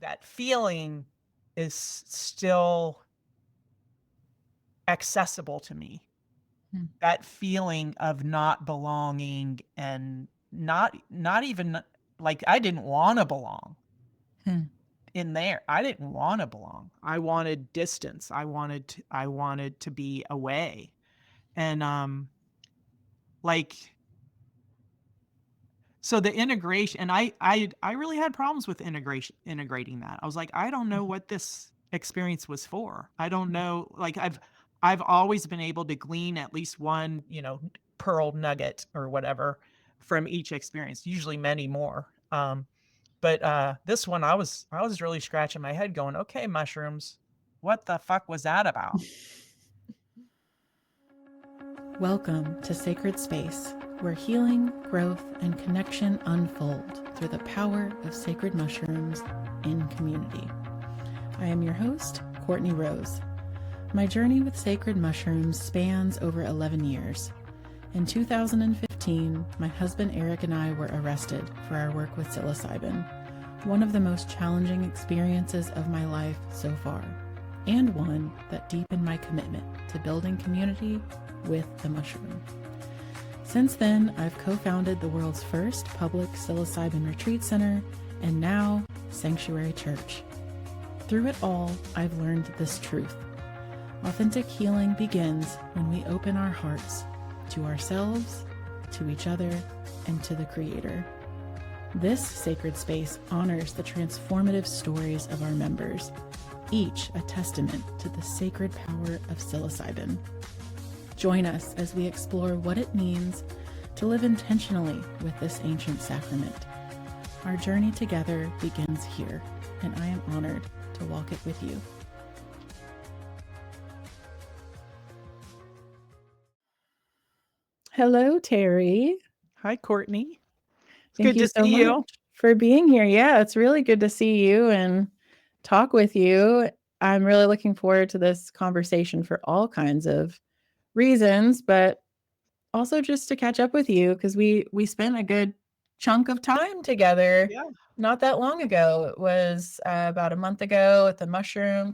that feeling is still accessible to me. Hmm. That feeling of not belonging and not even like I didn't want to belong Hmm. in there. I didn't want to belong. I wanted distance. I wanted to be away. And like so the integration, and I really had problems with integrating that. I was like, I don't know what this experience was for. I don't know. Like I've always been able to glean at least one, pearl nugget or whatever from each experience, usually many more. But this one I was really scratching my head going, okay, mushrooms, what the fuck was that about? Welcome to Sacred Space, where healing, growth, and connection unfold through the power of sacred mushrooms in community. I am your host, Courtney Rose. My journey with sacred mushrooms spans over 11 years. In 2015, my husband Eric and I were arrested for our work with psilocybin, one of the most challenging experiences of my life so far, and one that deepened my commitment to building community with the mushroom. Since then, I've co-founded the world's first public psilocybin retreat center and now Psanctuary Church. Through it all, I've learned this truth. Authentic healing begins when we open our hearts to ourselves, to each other, and to the Creator. This sacred space honors the transformative stories of our members, each a testament to the sacred power of psilocybin. Join us as we explore what it means to live intentionally with this ancient sacrament. Our journey together begins here, and I am honored to walk it with you. Hello, Terri. Hi, Courtney. It's Thank good you to so see much you. for being here. Yeah, it's really good to see you and talk with you. I'm really looking forward to this conversation for all kinds of reasons, but also just to catch up with you because we spent a good chunk of time together Yeah. not that long ago. It was about a month ago at the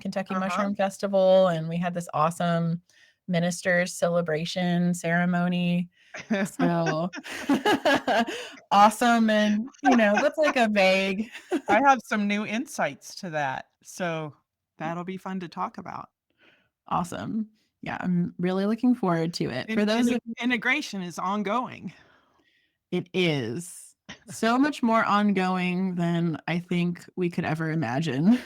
Kentucky Uh-huh. Mushroom Festival, and we had this awesome ministers celebration ceremony. So awesome, and that's like a vague. I have some new insights to that, so that'll be fun to talk about. Awesome. Yeah, I'm really looking forward to it. For In those of integration is ongoing. It is so much more ongoing than I think we could ever imagine.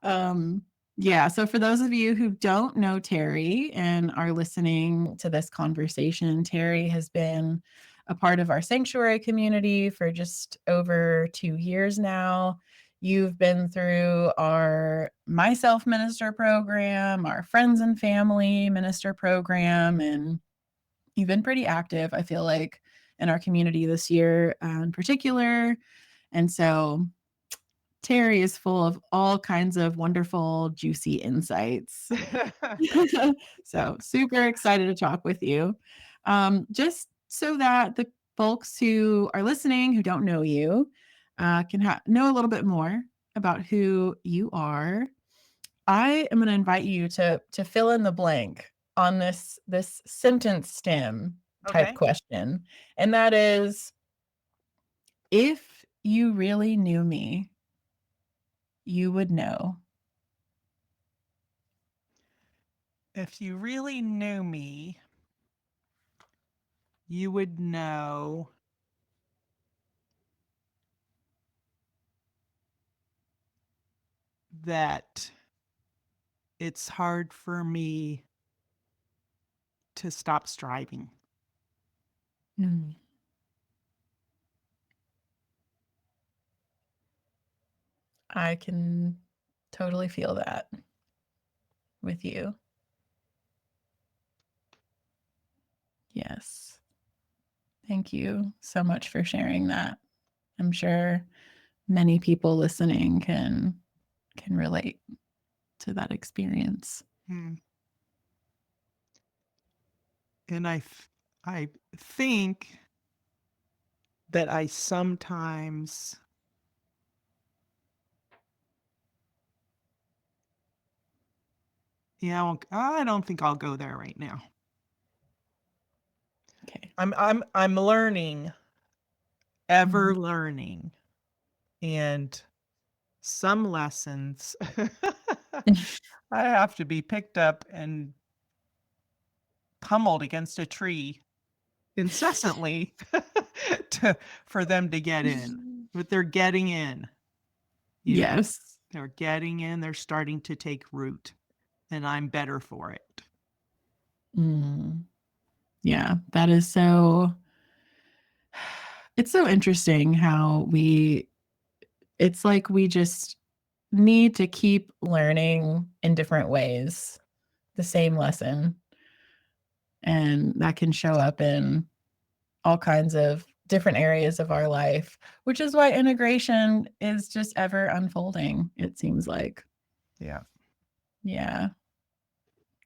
um, yeah, so for those of you who don't know Terri and are listening to this conversation, Terri has been a part of our sanctuary community for just over 2 years now. You've been through our My Self Minister program, our Friends and Family Minister program, and you've been pretty active, I feel like, in our community this year in particular. And so Terri is full of all kinds of wonderful, juicy insights. So super excited to talk with you. Just so that the folks who are listening who don't know you can know a little bit more about who you are. I am going to invite you to fill in the blank on this sentence stem type Okay. question, and that is, if you really knew me, you would know. If you really knew me, you would know that it's hard for me to stop striving. Mm. I can totally feel that with you. Yes. Thank you so much for sharing that. I'm sure many people listening can relate to that experience. Hmm. And I think that I sometimes Yeah, I don't think I'll go there right now. Okay. I'm learning, Mhm. ever learning, and some lessons I have to be picked up and pummeled against a tree incessantly to for them to get in. But they're getting in, you know. Yes. They're getting in, they're starting to take root, and I'm better for it. Mm. Yeah, that is so it's so interesting how it's like we just need to keep learning in different ways the same lesson. And that can show up in all kinds of different areas of our life, which is why integration is just ever unfolding, it seems like. Yeah. Yeah.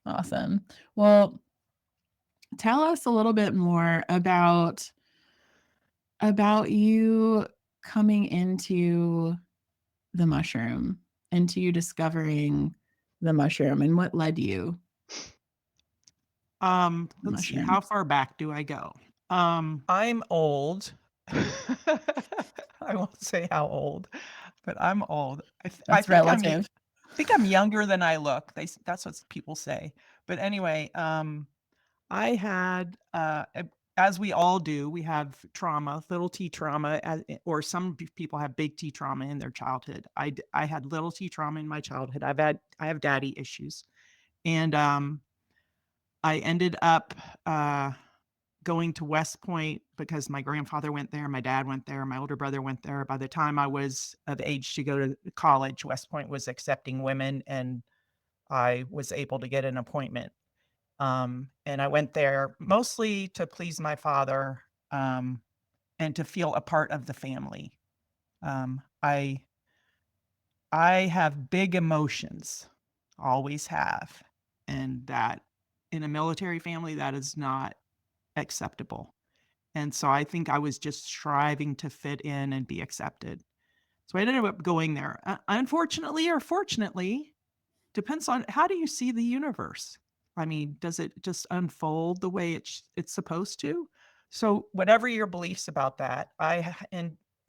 Awesome. Well, tell us a little bit more about you coming into the mushroom, into you discovering the mushroom and what led you to the Let's see, how mushroom. far back do I go? I'm old. I won't say how old, but I'm old. I That's relative. think I'm younger than I look. That's what people say. But anyway, I had as we all do, we have trauma, little T trauma, or some people have big T trauma in their childhood. I had little T trauma in my childhood. I have daddy issues, and I ended up going to West Point because my grandfather went there, my dad went there, my older brother went there. By the time I was of age to go to college, West Point was accepting women, and I was able to get an appointment. And I went there mostly to please my father, and to feel a part of the family. Um, I I have big emotions, always have, and that in a military family that is not acceptable. And so I think I was just striving to fit in and be accepted. So I ended up going there. Unfortunately or fortunately, depends on how do you see the universe. I mean, does it just unfold the way it's supposed to? So whatever your beliefs about that,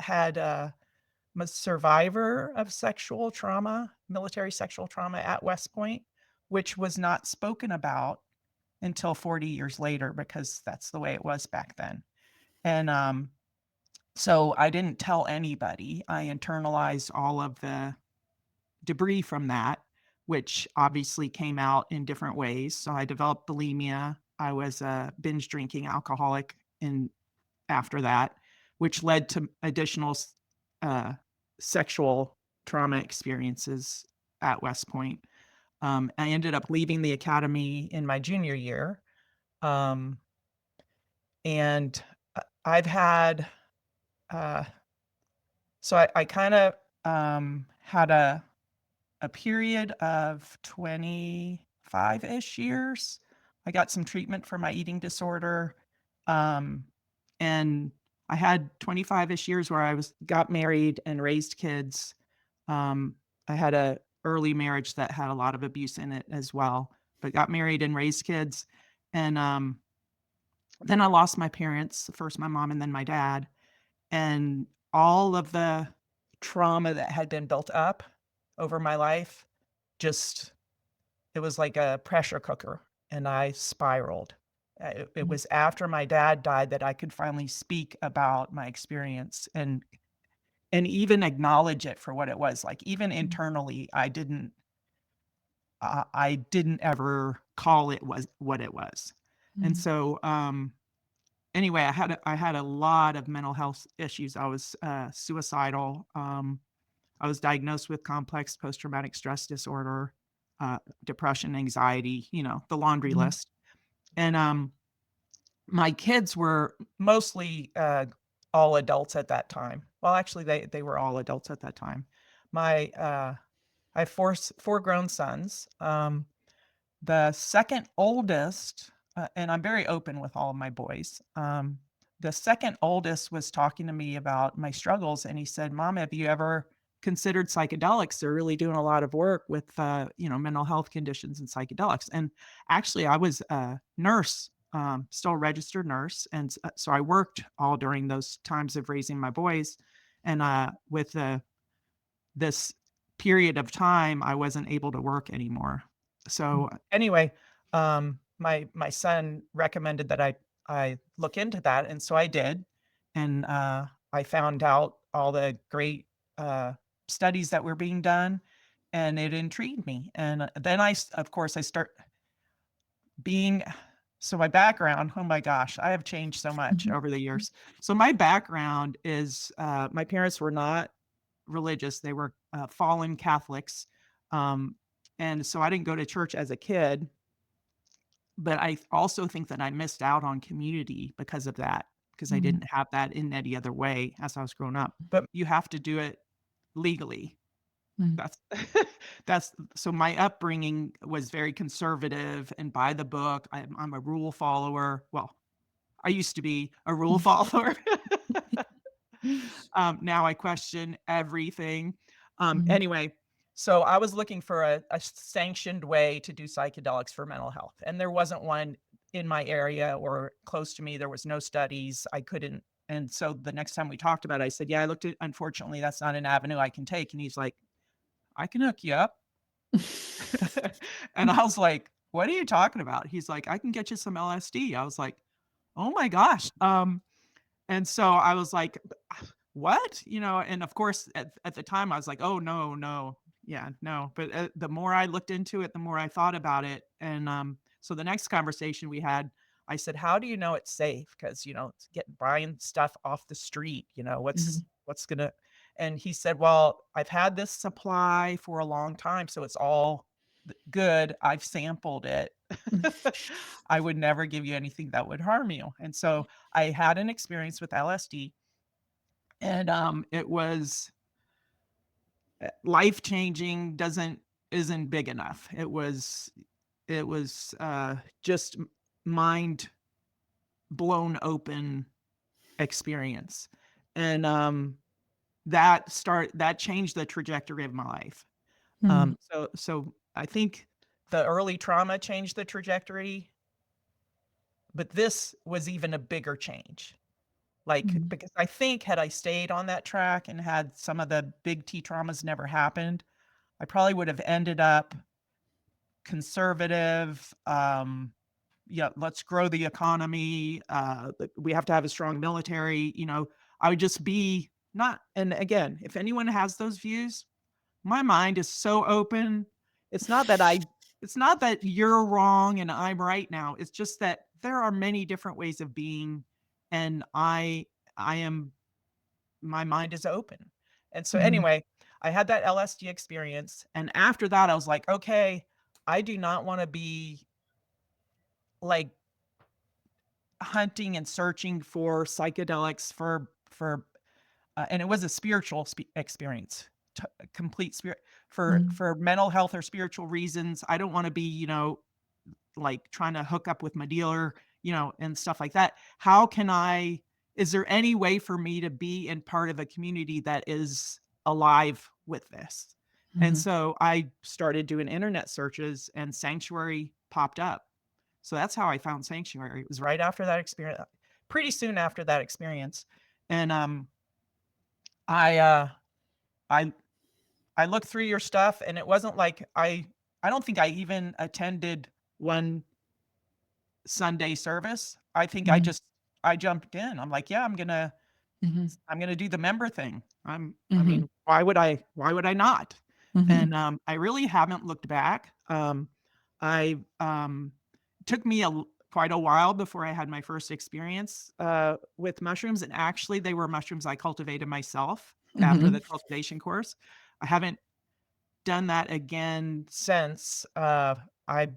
had I'm a survivor of sexual trauma, military sexual trauma at West Point, which was not spoken about until 40 years later because that's the way it was back then. And so I didn't tell anybody. I internalized all of the debris from that, which obviously came out in different ways. So I developed bulimia. I was a binge drinking alcoholic in after that, which led to additional uh, sexual trauma experiences at West Point. I ended up leaving the academy in my junior year. Um, and I've had uh, so I kind of had a period of 25-ish years. I got some treatment for my eating disorder. Um, and I had 25-ish years where got married and raised kids. Um, I had a early marriage that had a lot of abuse in it as well, but got married and raised kids. And then I lost my parents, first my mom and then my dad, and all of the trauma that had been built up over my life just it was like a pressure cooker, and I spiraled. It Mm, was after my dad died that I could finally speak about my experience and even acknowledge it for what it was. Like, even mm, internally, I didn't ever call it was what it was. And mm, so, anyway, I had a lot of mental health issues. I was, suicidal. I was diagnosed with complex post-traumatic stress disorder, depression, anxiety, the laundry mm, list. And my kids were mostly all adults at that time. Well, actually, they were all adults at that time. My I have four grown sons. The second oldest, and I'm very open with all of my boys. The second oldest was talking to me about my struggles, and he said, "Mom, have you ever considered psychedelics. They're really doing a lot of work with, mental health conditions and psychedelics. And actually, I was a nurse, still a registered nurse, and so I worked all during those times of raising my boys. And with this period of time, I wasn't able to work anymore. So anyway, my son recommended that I look into that, and so I did, and I found out all the great uh, studies that were being done, and it intrigued me. And then of course, I start being. So my background, oh my gosh, I have changed so much over the years. So my background is my parents were not religious. They were fallen Catholics. Um, and so I didn't go to church as a kid, but I also think that I missed out on community because of that, because I Mhm. didn't have that in any other way as I was growing up. But you have to do it legally. Mm. That's that's so my upbringing was very conservative and by the book. I'm a rule follower. Well, I used to be a rule follower. Now I question everything. Mhm. Anyway, so I was looking for a sanctioned way to do psychedelics for mental health, and there wasn't one in my area or close to me. There was no studies. I couldn't. And so the next time we talked about it, I said, "Yeah, I looked at. Unfortunately, that's not an avenue I can take." And he's like, "I can hook you up." And I was like, "What are you talking about?" He's like, "I can get you some LSD." I was like, "Oh my gosh." And so I was like, "What?" And of course, at the time, I was like, "Oh, no, no. Yeah, no." But, the more I looked into it, the more I thought about it, and, so the next conversation we had, I said, "How do you know it's safe? Because it's buying stuff off the street, Mhm. what's gonna." And he said, "Well, I've had this supply for a long time, so it's all good. I've sampled it. I would never give you anything that would harm you." And so I had an experience with LSD, and it was life changing. Doesn't Isn't big enough. It was just mind blown open experience, and that changed the trajectory of my life. Mm. So I think the early trauma changed the trajectory, but this was even a bigger change. Like, Mm. because I think had I stayed on that track and had some of the big T traumas never happened, I probably would have ended up conservative. Yeah, let's grow the economy. We have to have a strong military. I would just be not. And again, if anyone has those views, my mind is so open. It's not that I it's not that you're wrong and I'm right now. It's just that there are many different ways of being, and I am my mind is open. And so Mhm. anyway, I had that LSD experience, and after that I was like, "Okay, I do not wanna be, like, hunting and searching for psychedelics and it was a spiritual experience, complete spirit Mm. for mental health or spiritual reasons. I don't want to be, like trying to hook up with my dealer, and stuff like that. How can I? Is there any way for me to be in part of a community that is alive with this? And Mhm. so I started doing internet searches, and Sanctuary popped up. So that's how I found Sanctuary. It was right after that experience, pretty soon after that experience. And I uh I I looked through your stuff, and it wasn't like I don't think I even attended one Sunday service. I think Mhm. I jumped in. I'm like, "Yeah, Mhm. I'm gonna do the member thing." I Mhm. mean, why would I not? Mhm. And, I really haven't looked back. I, took me quite a while before I had my first experience, with mushrooms, and actually, they were mushrooms I cultivated myself after Mhm. the cultivation course. I haven't done that again since. I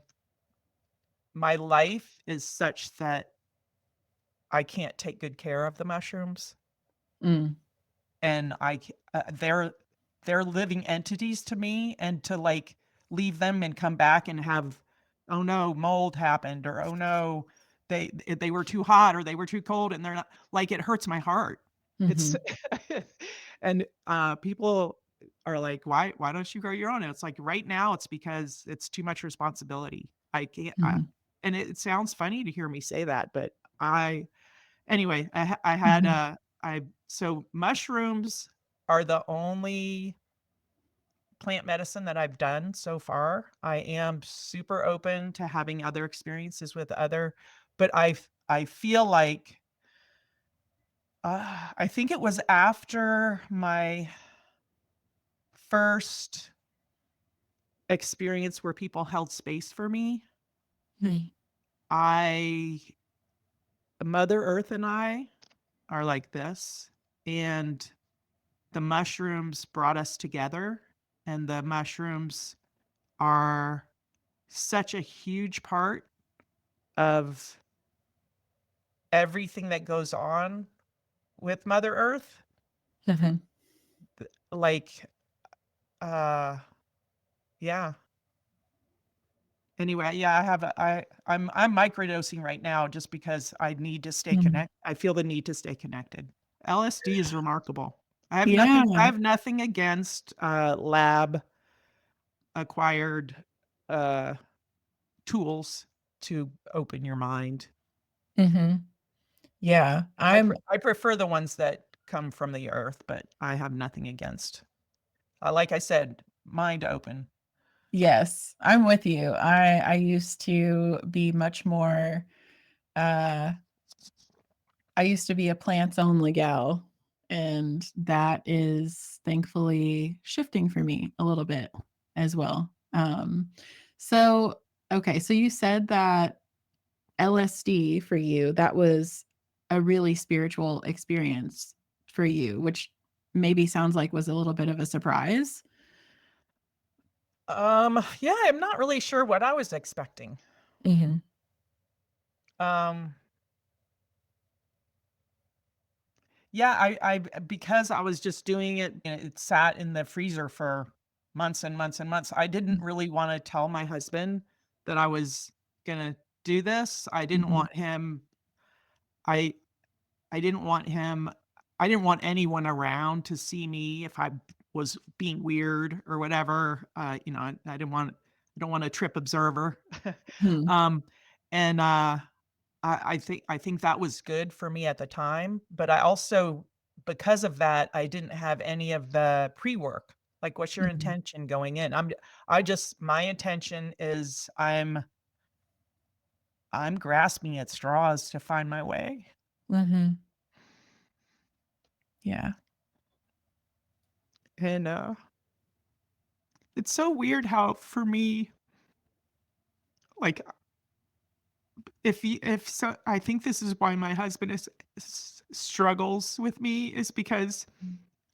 My life is such that I can't take good care of the mushrooms, Mm. and they're living entities to me, and to, like, leave them and come back and have, "Oh, no, mold happened," or, "Oh, no, they were too hot or they were too cold," and they're not, like, it hurts my heart. It's Mhm. and, people, are like, why don't you grow your own? And it's like right now it's because it's too much responsibility. I can't Mhm. and it sounds funny to hear me say that, but I anyway, I had Mhm. I so mushrooms are the only plant medicine that I've done so far. I am super open to having other experiences with other, but I feel like I think it was after my first experience where people held space for me. Mhm. I Mother Earth and I are like this, and the mushrooms brought us together, and the mushrooms are such a huge part of everything that goes on with Mother Earth. Mhm. Like, uh, yeah. Anyway, yeah, I'm microdosing right now just because I need to stay Mhm. I feel the need to stay connected. LSD is remarkable. I Yeah. have nothing against, lab acquired, uh, tools to open your mind. Mhm. Yeah. I prefer the ones that come from the earth, but I have nothing against, like I said, mind open. Yes, I'm with you. I used to be much more, uh I used to be a plants only gal, and that is thankfully shifting for me a little bit as well. So okay, so you said that LSD for you, that was a really spiritual experience for you, which maybe sounds like was a little bit of a surprise. Yeah, I'm not really sure what I was expecting. Mhm. Um, yeah, because I was just doing it, and it sat in the freezer for months and months and months. I didn't really wanna tell my husband that I was gonna do this. Mhm. I I didn't want him I didn't want anyone around to see me if I was being weird or whatever. I didn't want I don't want a trip observer. Mhm. Um, and, I think that was good for me at the time, but I also because of that, I didn't have any of the pre-work. Like, what's your Mhm. intention going in? I just my intention is I'm grasping at straws to find my way. Mhm. Yeah. And, it's so weird how for me, like, if so I think this is why my husband struggles with me is because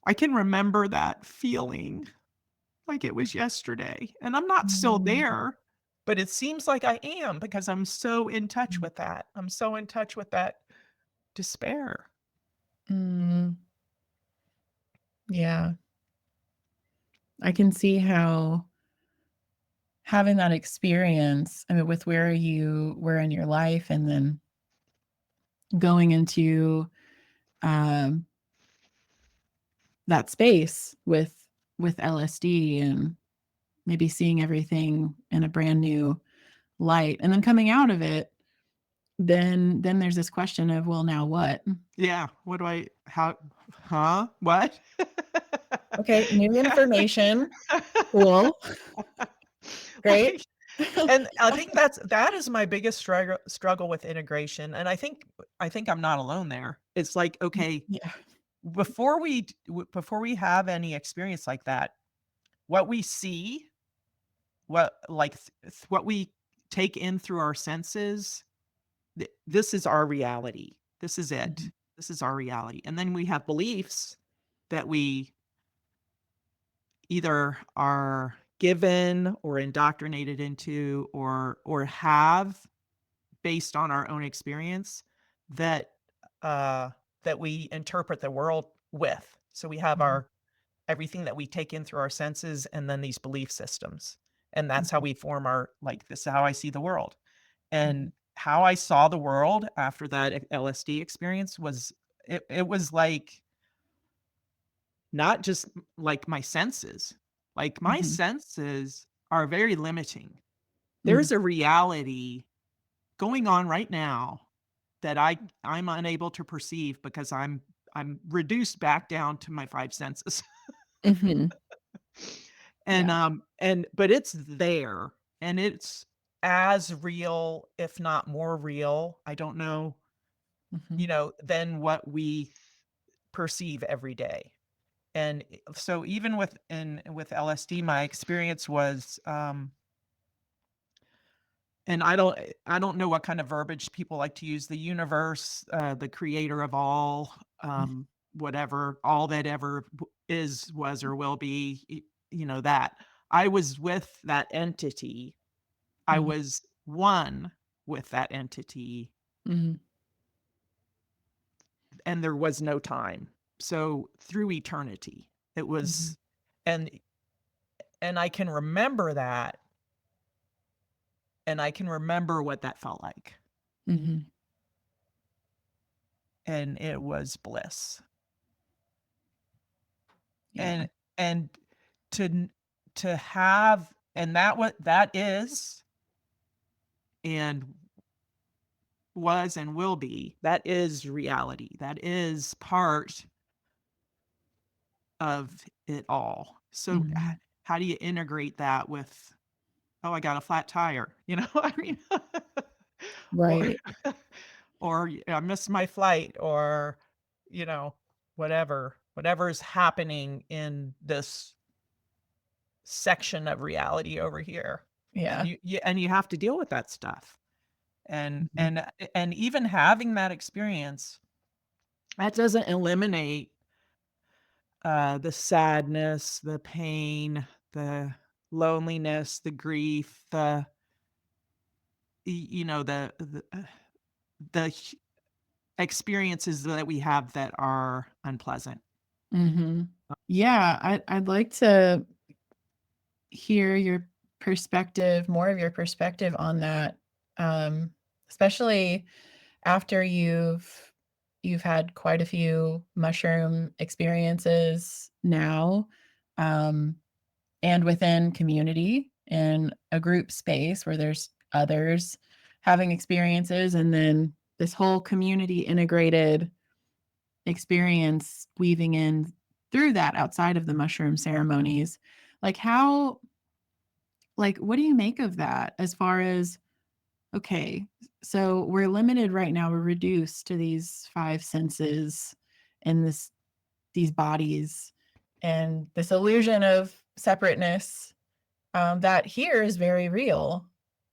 I can remember that feeling like it was yesterday, and I'm not still Mhm. there, but it seems like I am because I'm so in touch with that. I'm so in touch with that despair. Mm. Yeah. I can see how having that experience, I mean, with where you were in your life and then going into, um, that space with LSD and maybe seeing everything in a brand new light, and then coming out of it, then there's this question of, "Well, now what?" Yeah, what do I how huh? What? Okay, new Yeah. information. Cool. Great. Like and I think that is my biggest struggle with integration, and I think I'm not alone there. It's like, okay, Yeah. before we have any experience like that, what we see, what we take in through our senses, this is our reality. This is it. Mhm. This is our reality. And then we have beliefs that we either are given or indoctrinated into or have based on our own experience that uh that we interpret the world with. So we have Mhm. our everything that we take in through our senses and then these belief systems. And that's how Mhm. we form our like this is how I see the world. Mhm. And how I saw the world after that LSD experience was it was like not just like my senses. Like my Mhm. senses are very limiting. Mm. There's a reality going on right now that I'm unable to perceive because I'm reduced back down to my five senses. Mhm. And, Yeah. but it's there, and it's as real, if not more real, I don't know, Mhm. than what we perceive every day. And so even with LSD, my experience was, and I don't know what kind of verbiage people like to use, the universe, the creator of all, whatever, all that ever is, was, or will be, that. I was with that entity. I Mhm. was one with that entity, Mhm. and there was no time. So through eternity, it Mhm. was, and I can remember that, and I can remember what that felt like, Mhm. and it was bliss. Yeah. And and to n to have, and that what that is, and was, and will be, that is reality. That is part of it all. So, Mhm. how do you integrate that with, "Oh, I got a flat tire," I mean? Or Right. I missed my flight, or, you know, whatever's happening in this section of reality over here. And Yeah. you have to deal with that stuff. And Mhm. and and even having that experience, that doesn't eliminate, the sadness, the pain, the loneliness, the grief, the experiences that we have that are unpleasant. Mhm. Yeah, I'd like to hear your perspective, more of your perspective on that, um, especially after you've had quite a few mushroom experiences now, um, and within community in a group space where there's others having experiences, and then this whole community integrated experience weaving in through that outside of the mushroom ceremonies. Like how like what do you make of that as far as okay, so we're limited right now, we're reduced to these five senses and these bodies and this illusion of separateness that here is very real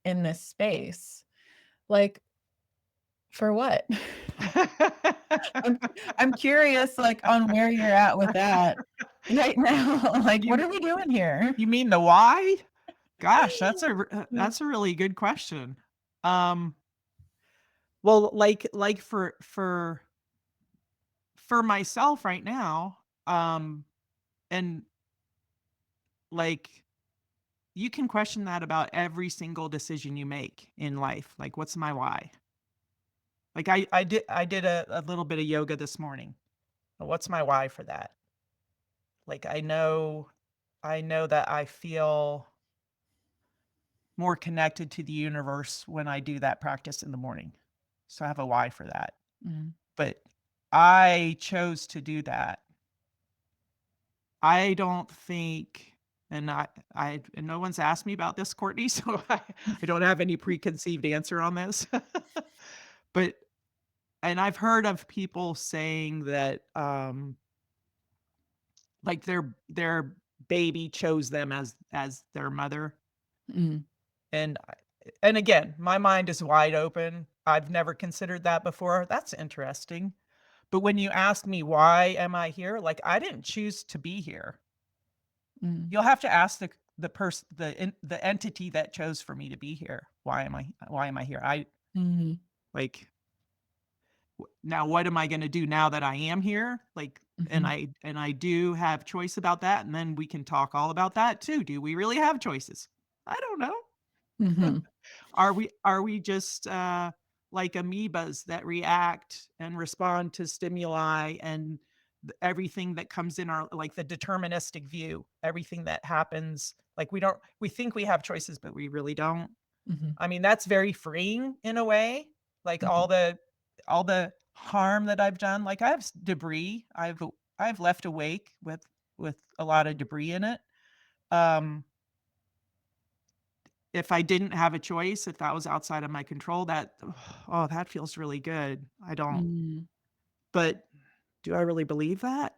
in this space. Like for what? I'm I'm curious, like, on where you're at with that right now. Like, what You are we doing here? you mean the why? Gosh, that's a really good question. Um, well, like for myself right now, and like you can question that about every single decision you make in life. Like, what's my why? Like I did a little bit of yoga this morning. What's my why for that? Like I know that I feel more connected to the universe when I do that practice in the morning. So I have a why for that. Mm, But I chose to do that. I don't think, and no one's asked me about this, Courtney, so I don't have any preconceived answer on this. But and I've heard of people saying that, like their baby chose them as their mother. mm, And and again, my mind is wide open. I've never considered that before. That's interesting. But when you ask me why am I here, like I didn't choose to be here. mm, You'll have to ask the entity that chose for me to be here. Why am I here? I mhm, like now what am I going to do now that I am here? Like and mhm, I do have choice about that, and then we can talk all about that too. Do we really have choices? I don't know. mhm, Are we just, like amoebas that react and respond to stimuli, and everything that comes in our, like, the deterministic view, everything that happens, like, we think we have choices, but we really don't. Mhm. I mean, that's very freeing in a way, like, Mhm. all the harm that I've done, like, I have debris, I've left a wake with a lot of debris in it. Um, if I didn't have a choice, if that was outside of my control, that oh, that feels really good. I don't, Mm. but do I really believe that?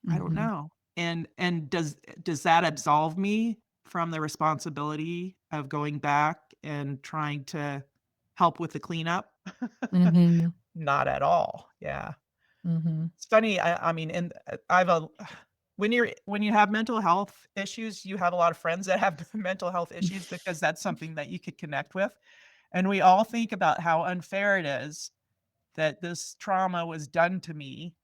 I don't Mhm. know. And does that absolve me from the responsibility of going back and trying to help with the cleanup? Mhm. Not at all. Yeah. Mhm. It's funny, I mean, and, I've a when you have mental health issues, you have a lot of friends that have mental health issues because that's something that you could connect with, and we all think about how unfair it is that this trauma was done to me.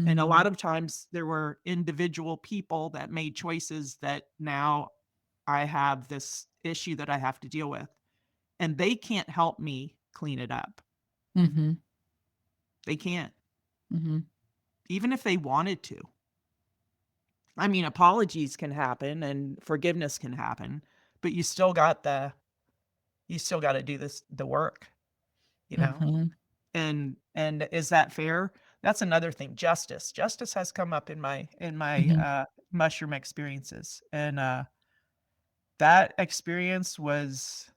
And a lot Mm. of times there were individual people that made choices that now I have this issue that I have to deal with, and they can't help me clean it up. Mhm. They can't, Mhm. even if they wanted to. I mean, apologies can happen and forgiveness can happen, but you still gotta do the work, you know? Mhm. And is that fair? That's another thing, justice. Justice has come up in my, Mhm. mushroom experiences, and, that experience was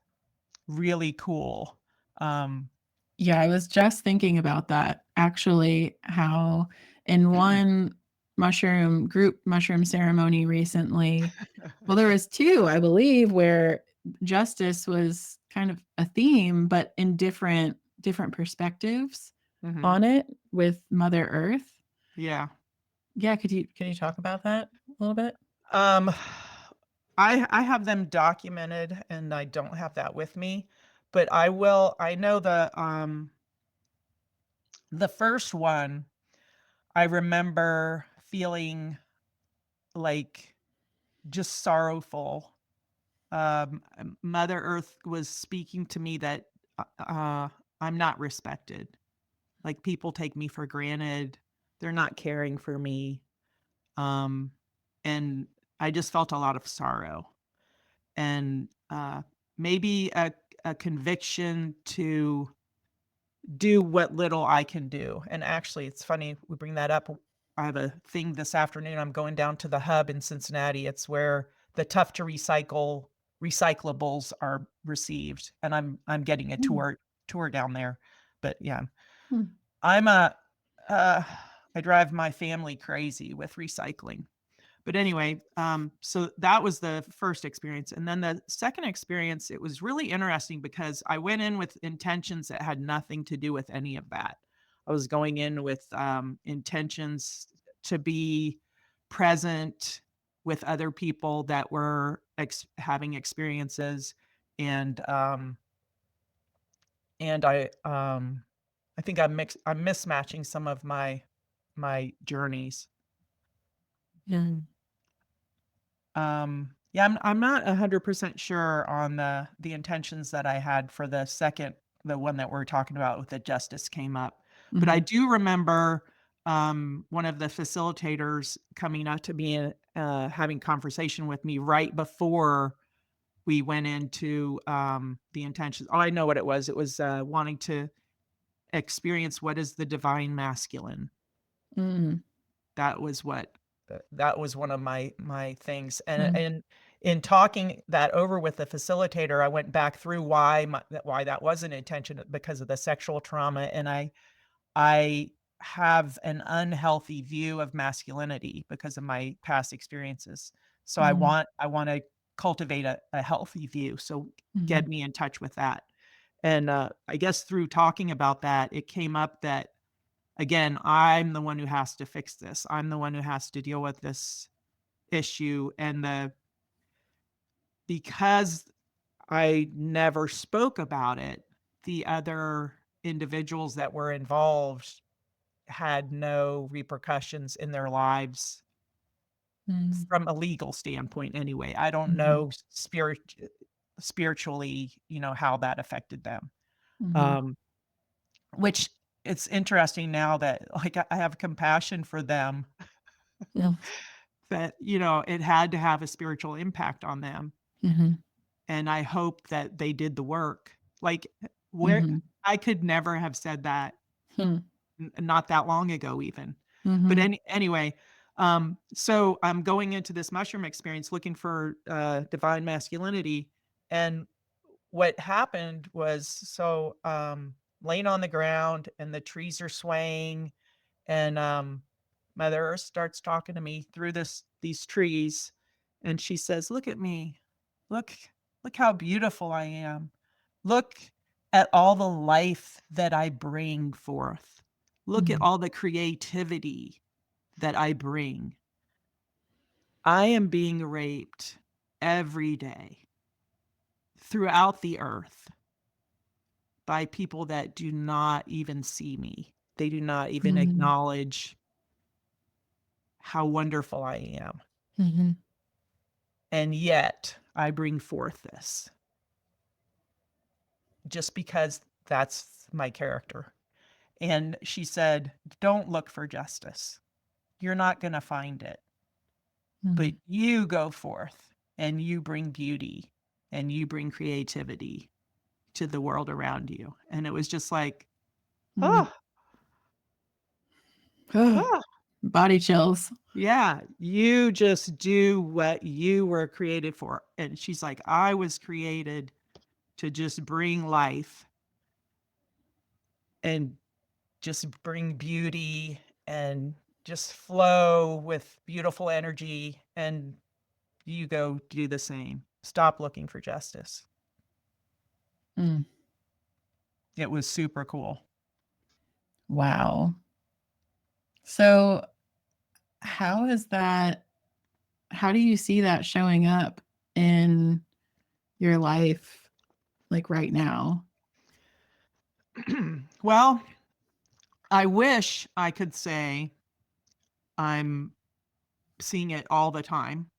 really cool. Um Yeah, I was just thinking about that actually, how in one group mushroom ceremony recently, well, there was 2, I believe, where justice was kind of a theme, but in different perspectives Mhm. on it with Mother Earth. Yeah. Yeah, could you talk about that a little bit? Um, I have them documented, and I don't have that with me, but I know the first one, I remember feeling, like, just sorrowful. Mother Earth was speaking to me that, I'm not respected. Like, people take me for granted. They're not caring for me. Um, and I just felt a lot of sorrow and, maybe a conviction to do what little I can do. And actually, it's funny we bring that up. I have a thing this afternoon. I'm going down to the hub in Cincinnati. It's where the tough to recycle recyclables are received, and I'm getting a Mm, tour down there. But yeah, mm, I'm a uh, I drive my family crazy with recycling. But anyway, so that was the first experience, and then the second experience, it was really interesting because I went in with intentions that had nothing to do with any of that. I was going in with, intentions to be present with other people that were having experiences, and, I think I'm mismatching some of my journeys. yeah. Yeah, I'm not 100% sure on the intentions that I had for the one that we're talking about with the justice came up. But I Mhm, do remember, one of the facilitators coming up to me and, having conversation with me right before we went into, the intentions. Oh, I know what it was. It was, wanting to experience what is the divine masculine. mm, That was what that was one of my things, mm, and in talking that over with the facilitator, I went back through why that was an intention because of the sexual trauma, and I have an unhealthy view of masculinity because of my past experiences. So mm, I wanna cultivate a healthy view, so get mhm, me in touch with that. And, I guess through talking about that, it came up that again, I'm the one who has to fix this. I'm the one who has to deal with this issue, and the because I never spoke about it, the other individuals that were involved had no repercussions in their lives mm, from a legal standpoint anyway. I don't mhm, know spiritually, how that affected them. mhm, Um, which it's interesting now that, like, I have compassion for them Yeah. that, it had to have a spiritual impact on them, Mhm. and I hope that they did the work. Like, where Mhm. I could never have said that Hmm. not that long ago even. But Mhm. anyway, so I'm going into this mushroom experience looking for, divine masculinity, and what happened was, laying on the ground and the trees are swaying, and, Mother Earth starts talking to me through these trees, and she says, "Look at me. Look look how beautiful I am. Look at all the life that I bring forth. Look at Mm. all the creativity that I bring. I am being raped every day throughout the earth by people that do not even see me. They do not even Mm. acknowledge how wonderful I am. Mhm. And yet I bring forth this just because that's my character." And she said, "Don't look for justice. You're not going to find it, but Mhm. you go forth and you bring beauty and you bring creativity to the world around you." And it was just like, Mm. oh, Ugh. oh, Body chills. yeah, you just do what you were created for. And she's like, "I was created to just bring life and just bring beauty and just flow with beautiful energy. And you go do the same. Stop looking for justice." Mm. It was super cool. Wow. So, how is that how do you see that showing up in your life, like, right now? Well, I wish I could say I'm seeing it all the time.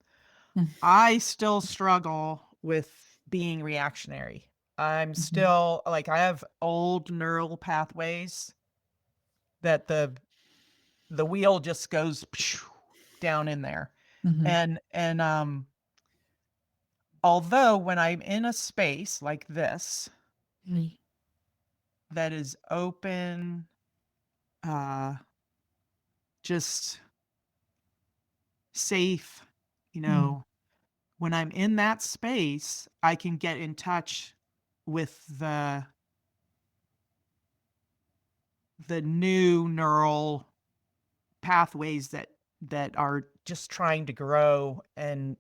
Mm. I still struggle with being reactionary. I'm Mhm. still like, I have old neural pathways that the wheel just goes down in there. Mhm. And although when I'm in a space like this Mm. that is open, uh, just safe, you Mm. know, when I'm in that space, I can get in touch with the new neural pathways that are just trying to grow. And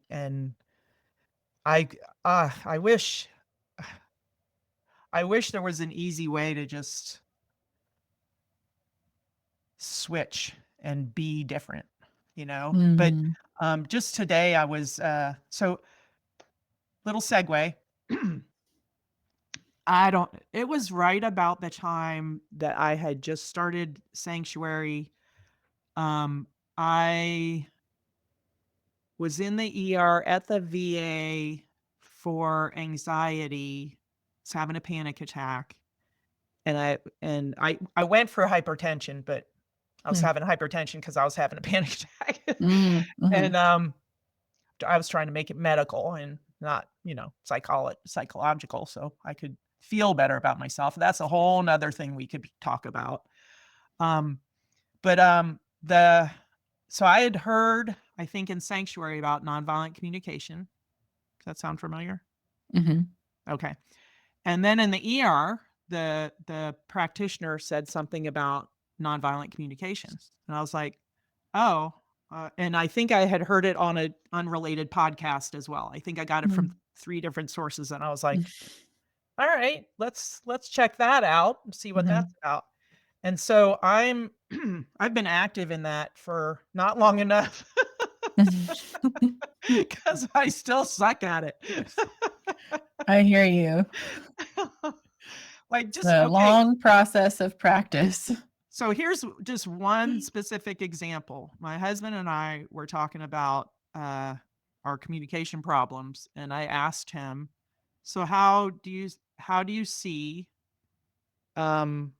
I I wish I wish there was an easy way to just switch and be different, you know? But, Mhm. just today I was, so little segue. I don't It was right about the time that I had just started Sanctuary. Um, I was in the ER at the VA for anxiety. Was having a panic attack, and I went for hypertension, but I was Mm. having hypertension because I was having a panic attack. Mm. And, Mhm. I was trying to make it medical and not, psychological, so I could feel better about myself. That's a whole 'nother thing we could talk about. Um, but, the so I had heard, I think in Sanctuary, about nonviolent communication. Does that sound familiar? Mhm. Okay. And then in the ER, the practitioner said something about nonviolent communication, and I was like, "Oh," and I think I had heard it on a unrelated podcast as well. I think I got it from Mm. 3 different sources, and I was like, "All right, let's check that out and see what Mhm. that's about." And so I've been active in that for not long enough because I still suck at it. I hear you. Like, just The okay, long process of practice. so here's just one specific example. My husband and I were talking about, our communication problems, and I asked him, "So how do you see, um,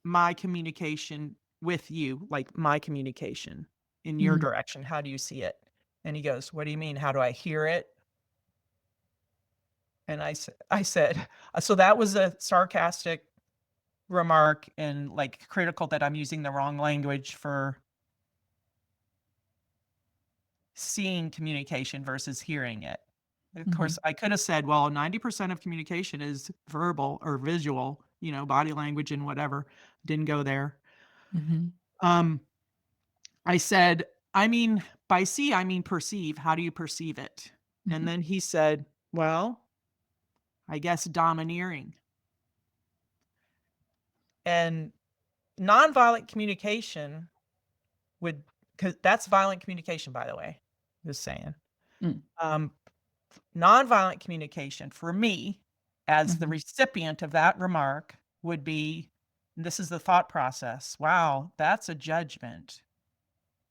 my communication with you, like my communication in your Mhm. direction. How do you see it? And he goes, what do you mean? How do I hear it? And I said, so that was a sarcastic remark and like critical that I'm using the wrong language for seeing communication versus hearing it. Of Mhm. course, I could have said, well, 90% of communication is verbal or visual, body language and whatever. Didn't go there. Mhm. Um, I said, I mean, by see, I mean perceive. How do you perceive it? And Mhm. then he said, well, I guess domineering. And nonviolent communication would, because that's violent communication, by the way, just saying. Mm. Um, Nonviolent communication for me, as the Mhm. recipient of that remark, would be, this is the thought process. Wow, that's a judgment.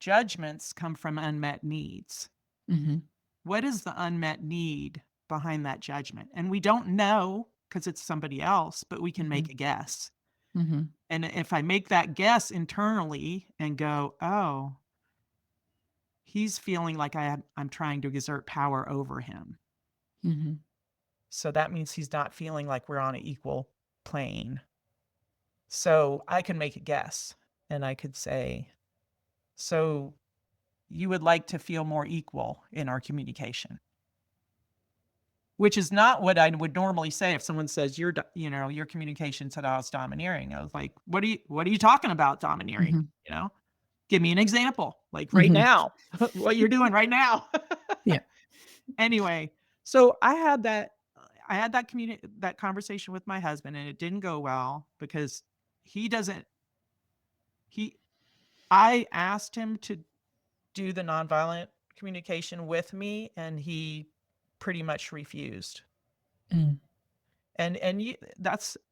Judgments come from unmet needs. Mhm. What is the unmet need behind that judgment? And we don't know because it's somebody else, but we can make Mhm. a guess. Mhm. And if I make that guess internally and go, oh, he's feeling like I'm trying to exert power over him. Mhm. So that means he's not feeling like we're on an equal plane. So I can make a guess and I could say, so you would like to feel more equal in our communication, which is not what I would normally say if someone says your communication style is domineering. I was like, what are you talking about domineering? Mhm. You know, give me an example, like right Mhm. now, what you're doing right now. Yeah. Anyway, so I had that conversation with my husband and it didn't go well because he doesn't he I asked him to do the nonviolent communication with me and he pretty much refused. Mm.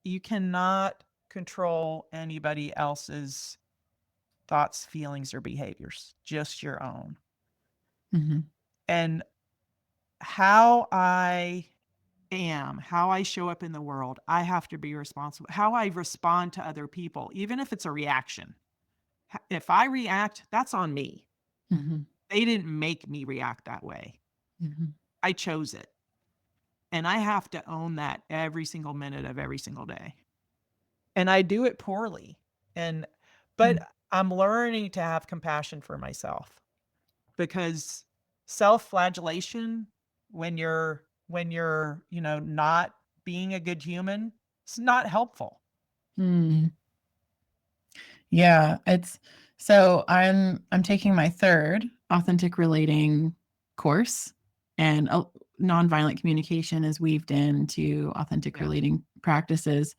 You cannot control anybody else's thoughts, feelings, or behaviors, just your own. Mhm. And how I how I show up in the world, I have to be responsible. How I respond to other people, even if it's a reaction. If I react, that's on me. Mhm. They didn't make me react that way. Mhm. I chose it. And I have to own that every single minute of every single day. And I do it poorly. And but Mm. I'm learning to have compassion for myself because self-flagellation when you're not being a good human, it's not helpful. Mm. Yeah, it's so I'm taking my third authentic relating course, and nonviolent communication is weaved into authentic Yeah. relating practices.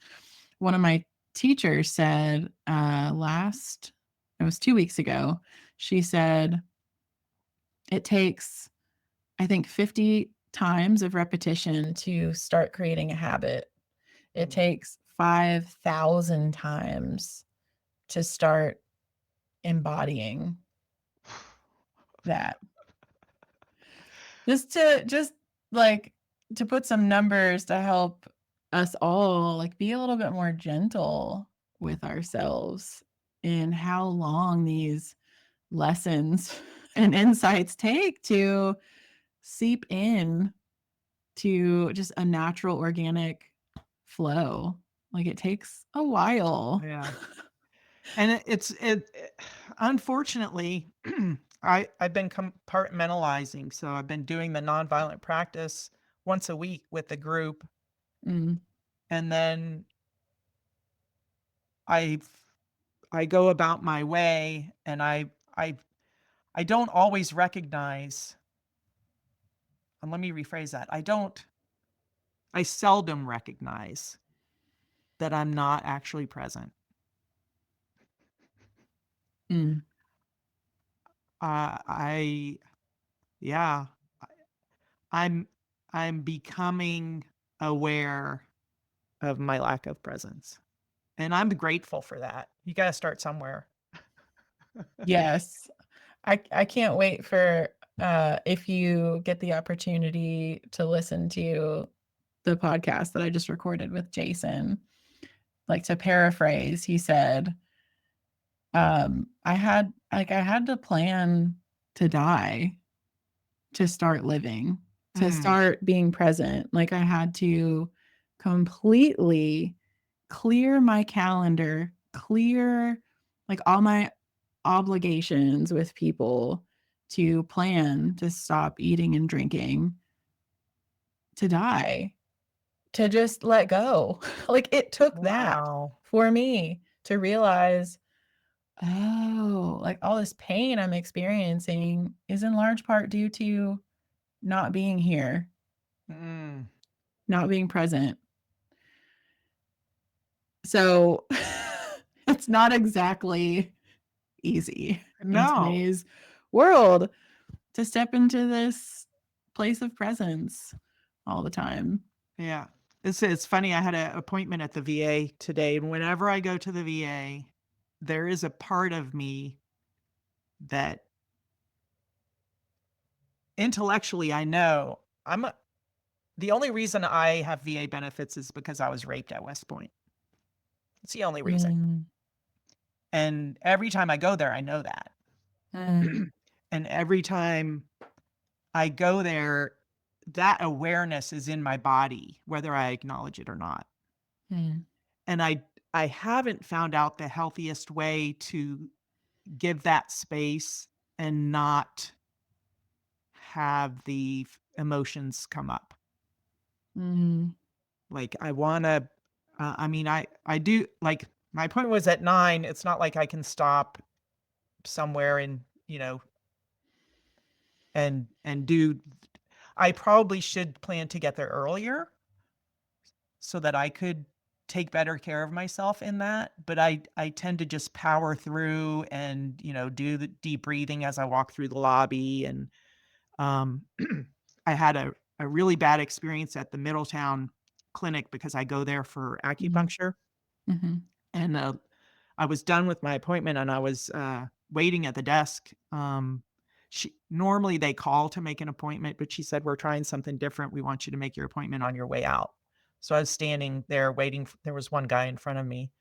One of my teachers said it was 2 weeks ago, she said it takes, I think, 50 times of repetition to start creating a habit. It Mm. takes 5,000 times to start embodying that. Just like to put some numbers to help us all like be a little bit more gentle with ourselves in how long these lessons and insights take to seep in to just a natural organic flow. Like it takes a while. Yeah. And unfortunately, I've been compartmentalizing. So I've been doing the nonviolent practice once a week with the group. Mm, And then I I go about my way and I I don't always recognize, and let me rephrase that. I seldom recognize that I'm not actually present. mm, I yeah, I'm I'm becoming aware of my lack of presence. And I'm grateful for that. You got to start somewhere. yes. I can't wait for if you get the opportunity to listen to the podcast that I just recorded with Jason. like to paraphrase, he said, I had to plan to die to start living, to Mm, start being present. Like I had to completely clear my calendar, clear like all my obligations with people, to plan to stop eating and drinking, to die, to just let go. Like it took that wow. for me to realize, oh, like all this pain I'm experiencing is in large part due to not being here, Mm, not being present. So it's not exactly easy in no. today's world to step into this place of presence all the time. Yeah. It's funny. I had an appointment at the VA today, and whenever I go to the VA, there is a part of me that intellectually I know the only reason I have VA benefits is because I was raped at West Point. It's the only reason. Mm, And every time I go there, I know that. mm, And every time I go there, that awareness is in my body, whether I acknowledge it or not. mm, And I haven't found out the healthiest way to give that space and not have the emotions come up. mm, Like I want to I mean I do like my point was at 9, it's not like I can stop somewhere and, and do I probably should plan to get there earlier so that I could take better care of myself in that, but I tend to just power through and, do the deep breathing as I walk through the lobby and um I had a really bad experience at the Middletown clinic because I go there for mhm, acupuncture mhm, and I was done with my appointment and I was waiting at the desk. She normally they call to make an appointment, but she said we're trying something different. We want you to make your appointment on your way out. So I was standing there waiting. There was one guy in front of me,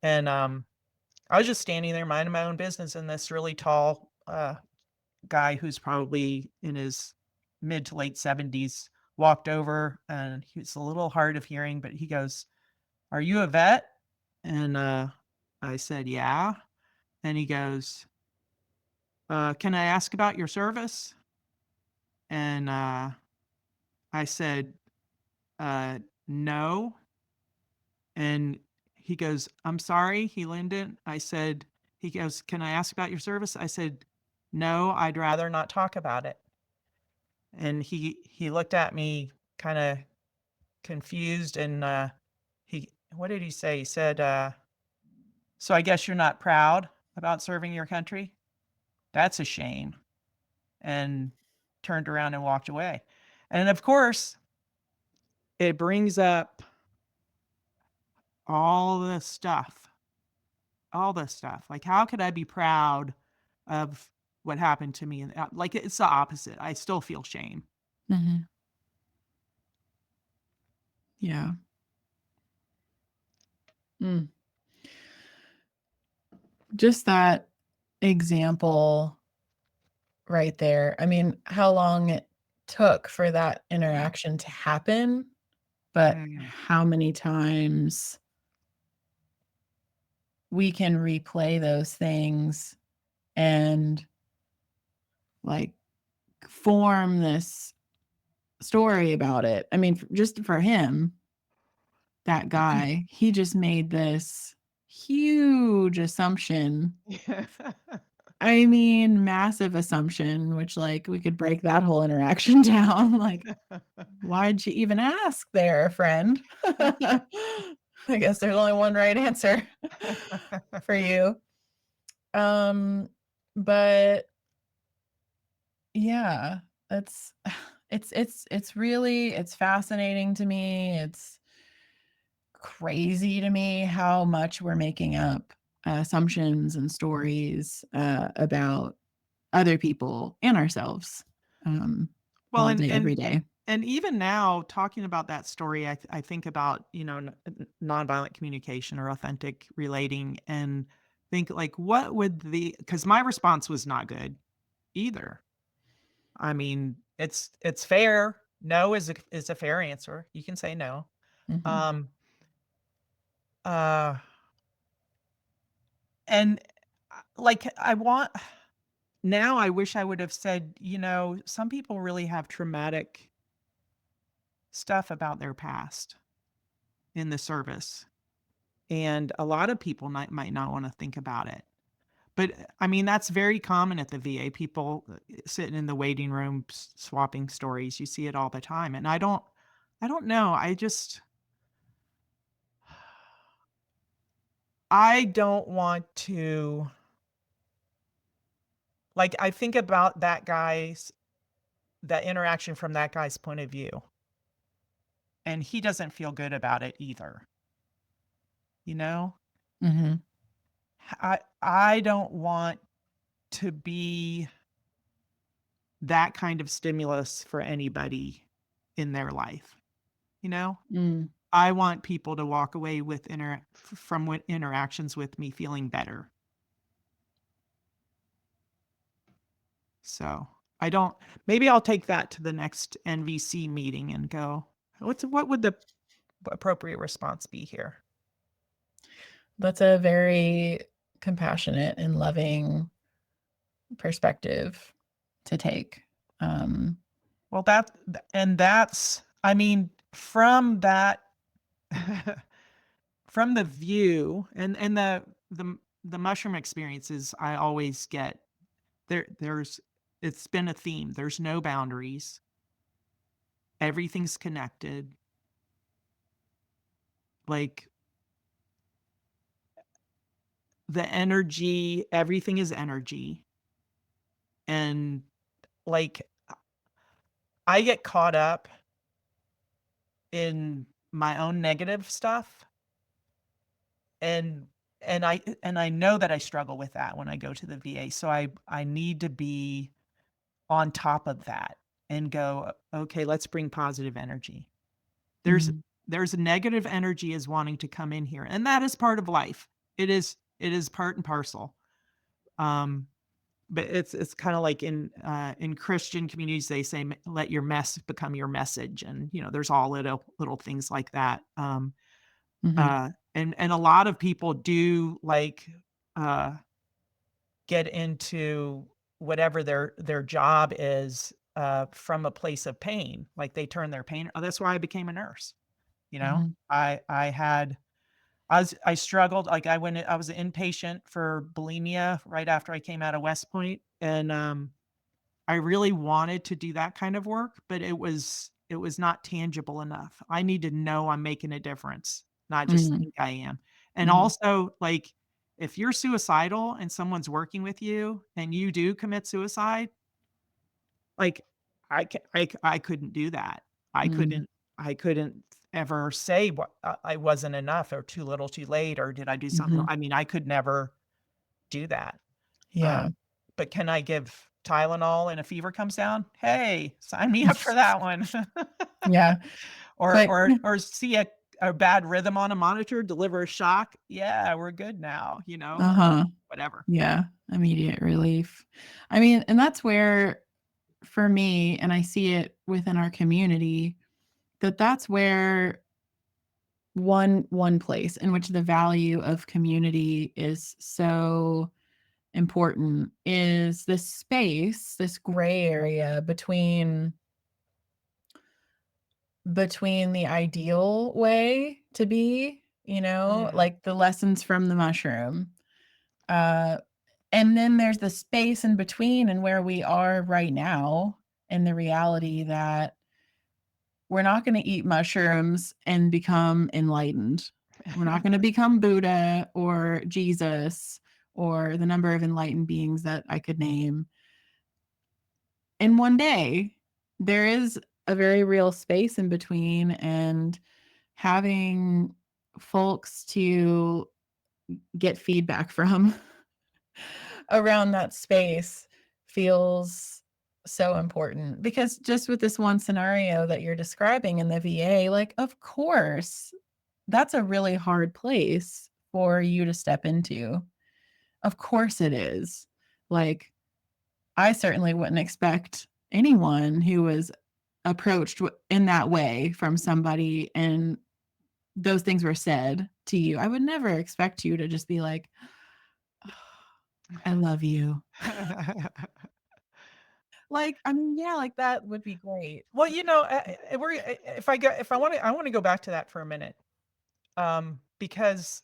and I was just standing there minding my own business. And this really tall guy, who's probably in his mid to late 70s, walked over, and he was a little hard of hearing, but he goes, "Are you a vet?" And I said, "Yeah." And he goes, "Can I ask about your service?" And I said, No. And he goes, "I'm sorry." He leaned in. He goes, "Can I ask about your service?" I said, "No, I'd rather not talk about it." And he looked at me kind of confused and what did he say? He said, "So I guess you're not proud about serving your country? That's a shame." And turned around and walked away. And of course, it brings up all this stuff, all this stuff. Like, how could I be proud of what happened to me? And like, it's the opposite. I still feel shame. mhm. Yeah. Mm. Just that example right there. I mean, how long it took for that interaction to happen, but Mm. how many times we can replay those things and like form this story about it. I mean, just for him, that guy, he just made this huge assumption. I mean, massive assumption, which like we could break that whole interaction down. Like, why'd you even ask there, friend? I guess there's only one right answer for you. Um, but yeah, that's it's really it's fascinating to me. It's crazy to me how much we're making up assumptions and stories about other people and ourselves Well, all day, every day. and even now talking about that story, I think about, nonviolent communication or authentic relating and think like, what would because my response was not good either. I mean, it's fair. No is a fair answer. You can say no. Mhm. Um, uh, and like I want now I wish I would have said, some people really have traumatic stuff about their past in the service. And a lot of people might not wanna think about it. But, I mean, that's very common at the VA, people, sitting in the waiting room swapping stories, you see it all the time, and I don't know, I don't want to like, I think about that interaction from that guy's point of view, and he doesn't feel good about it either, you know? Mhm. I don't want to be that kind of stimulus for anybody in their life, you know? Mm. I want people to walk away with from interactions with me feeling better. So, I don't maybe I'll take that to the next NVC meeting and go, what would the appropriate response be here? That's a very compassionate and loving perspective to take. Um, Well, that's I mean, from that from the view and the mushroom experiences I always get, there's it's been a theme. There's no boundaries. Everything's connected. Like the energy, everything is energy. And like I get caught up in my own negative stuff and and I know that I struggle with that when I go to the VA. So I need to be on top of that and go, okay, let's bring positive energy. There's mm, there's a negative energy is wanting to come in here, and that is part of life. It is part and parcel. Um, but it's kind of like in Christian communities, they say, "Let your mess become your message," and there's all little things like that. mhm, And a lot of people do uh, get into whatever their job is from a place of pain. Like they turn their pain. Oh, that's why I became a nurse. You know, mhm, I struggled, like, I was an inpatient for bulimia right after I came out of West Point, and, I really wanted to do that kind of work, but it was not tangible enough. I need to know I'm making a difference, not just mm, think I am. And mhm, also, like, if you're suicidal and someone's working with you and you do commit suicide, like, I couldn't do that. I mm, couldn't I couldn't ever say what I wasn't enough or too little too late or did I do something wrong? mhm. I mean, I could never do that. Yeah. But can I give Tylenol and a fever comes down? Hey, sign me up for that one. Yeah, Or but or or see a bad rhythm on a monitor, deliver a shock. Yeah, we're good now, uh-huh. whatever. Yeah, immediate relief. I mean, and that's where for me, and I see it within our community, that's where one place in which the value of community is so important is this space, this gray area between the ideal way to be, Mhm. like the lessons from the mushroom. Uh, and then there's the space in between and where we are right now and the reality that we're not going to eat mushrooms and become enlightened. We're not going to become Buddha or Jesus or the number of enlightened beings that I could name in one day. There is a very real space in between, and having folks to get feedback from around that space feels so important, because just with this one scenario that you're describing in the VA, like, of course, that's a really hard place for you to step into. Of course it is. Like, I certainly wouldn't expect anyone who was approached in that way from somebody and those things were said to you. I would never expect you to just be like, "Oh, I love you." Like, I mean, yeah, like that would be great. Well, if I want to go back to that for a minute, because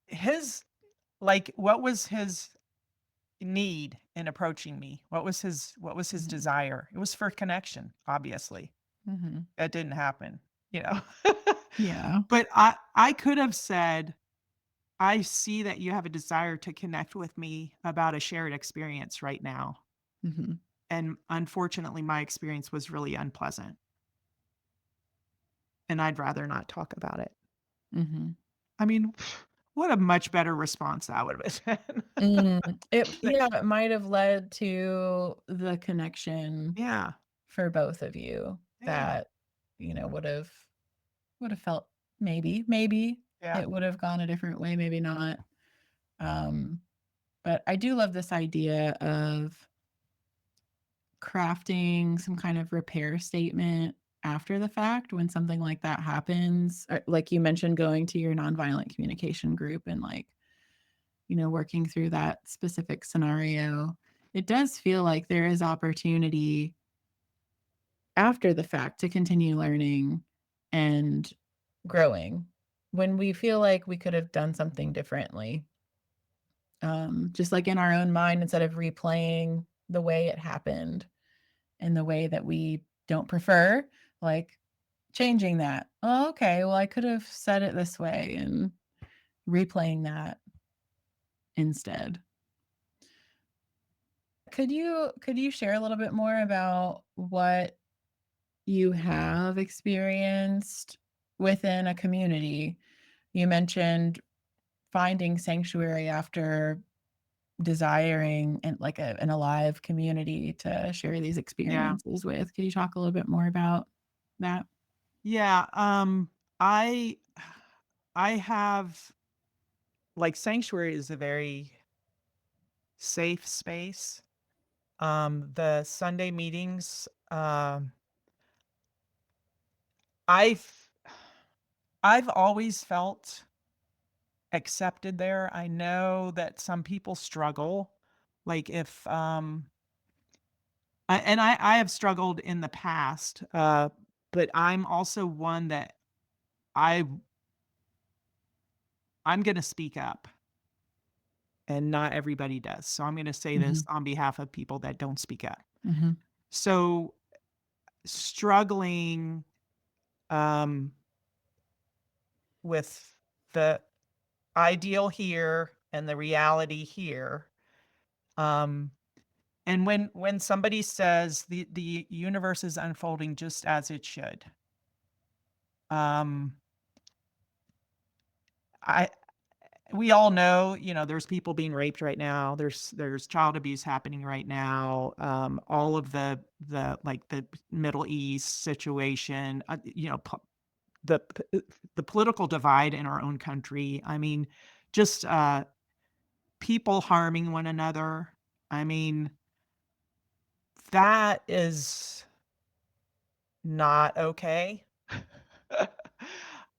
his what was his need in approaching me? What was his Mhm. desire? It was for connection, obviously. Mhm. That didn't happen, you know. Yeah. But I could have said, I see that you have a desire to connect with me about a shared experience right now. Mhm. And unfortunately, my experience was really unpleasant, and I'd rather not talk about it. Mhm. I mean, what a much better response that would have been. It might have led to the connection Yeah, for both of you yeah, that, would have felt, maybe yeah, it would have gone a different way, maybe not. Um, but I do love this idea of crafting some kind of repair statement after the fact when something like that happens. Like you mentioned, going to your nonviolent communication group and like, working through that specific scenario. It does feel like there is opportunity after the fact to continue learning and growing when we feel like we could have done something differently. Just like in our own mind, instead of replaying the way it happened in the way that we don't prefer, like changing that. Oh, okay. Well, I could have said it this way and replaying that instead. Could you share a little bit more about what you have experienced within a community? You mentioned finding sanctuary after desiring and like an alive community to share these yeah, experiences with. Could you talk a little bit more about that? yeah. I I have Sanctuary is a very safe space. The Sunday meetings, I've I've always felt accepted there. I know that some people struggle. Like if I have struggled in the past, but I'm also one that I I'm gonna speak up, and not everybody does. So I'm gonna say this Mhm, on behalf of people that don't speak up. mhm, So struggling um with the ideal here and the reality here. Um and when somebody says the universe is unfolding just as it should. Um I We all know, there's people being raped right now. There's child abuse happening right now. All of the Middle East situation, the the political divide in our own country. I mean, just people harming one another. I mean, that is not okay.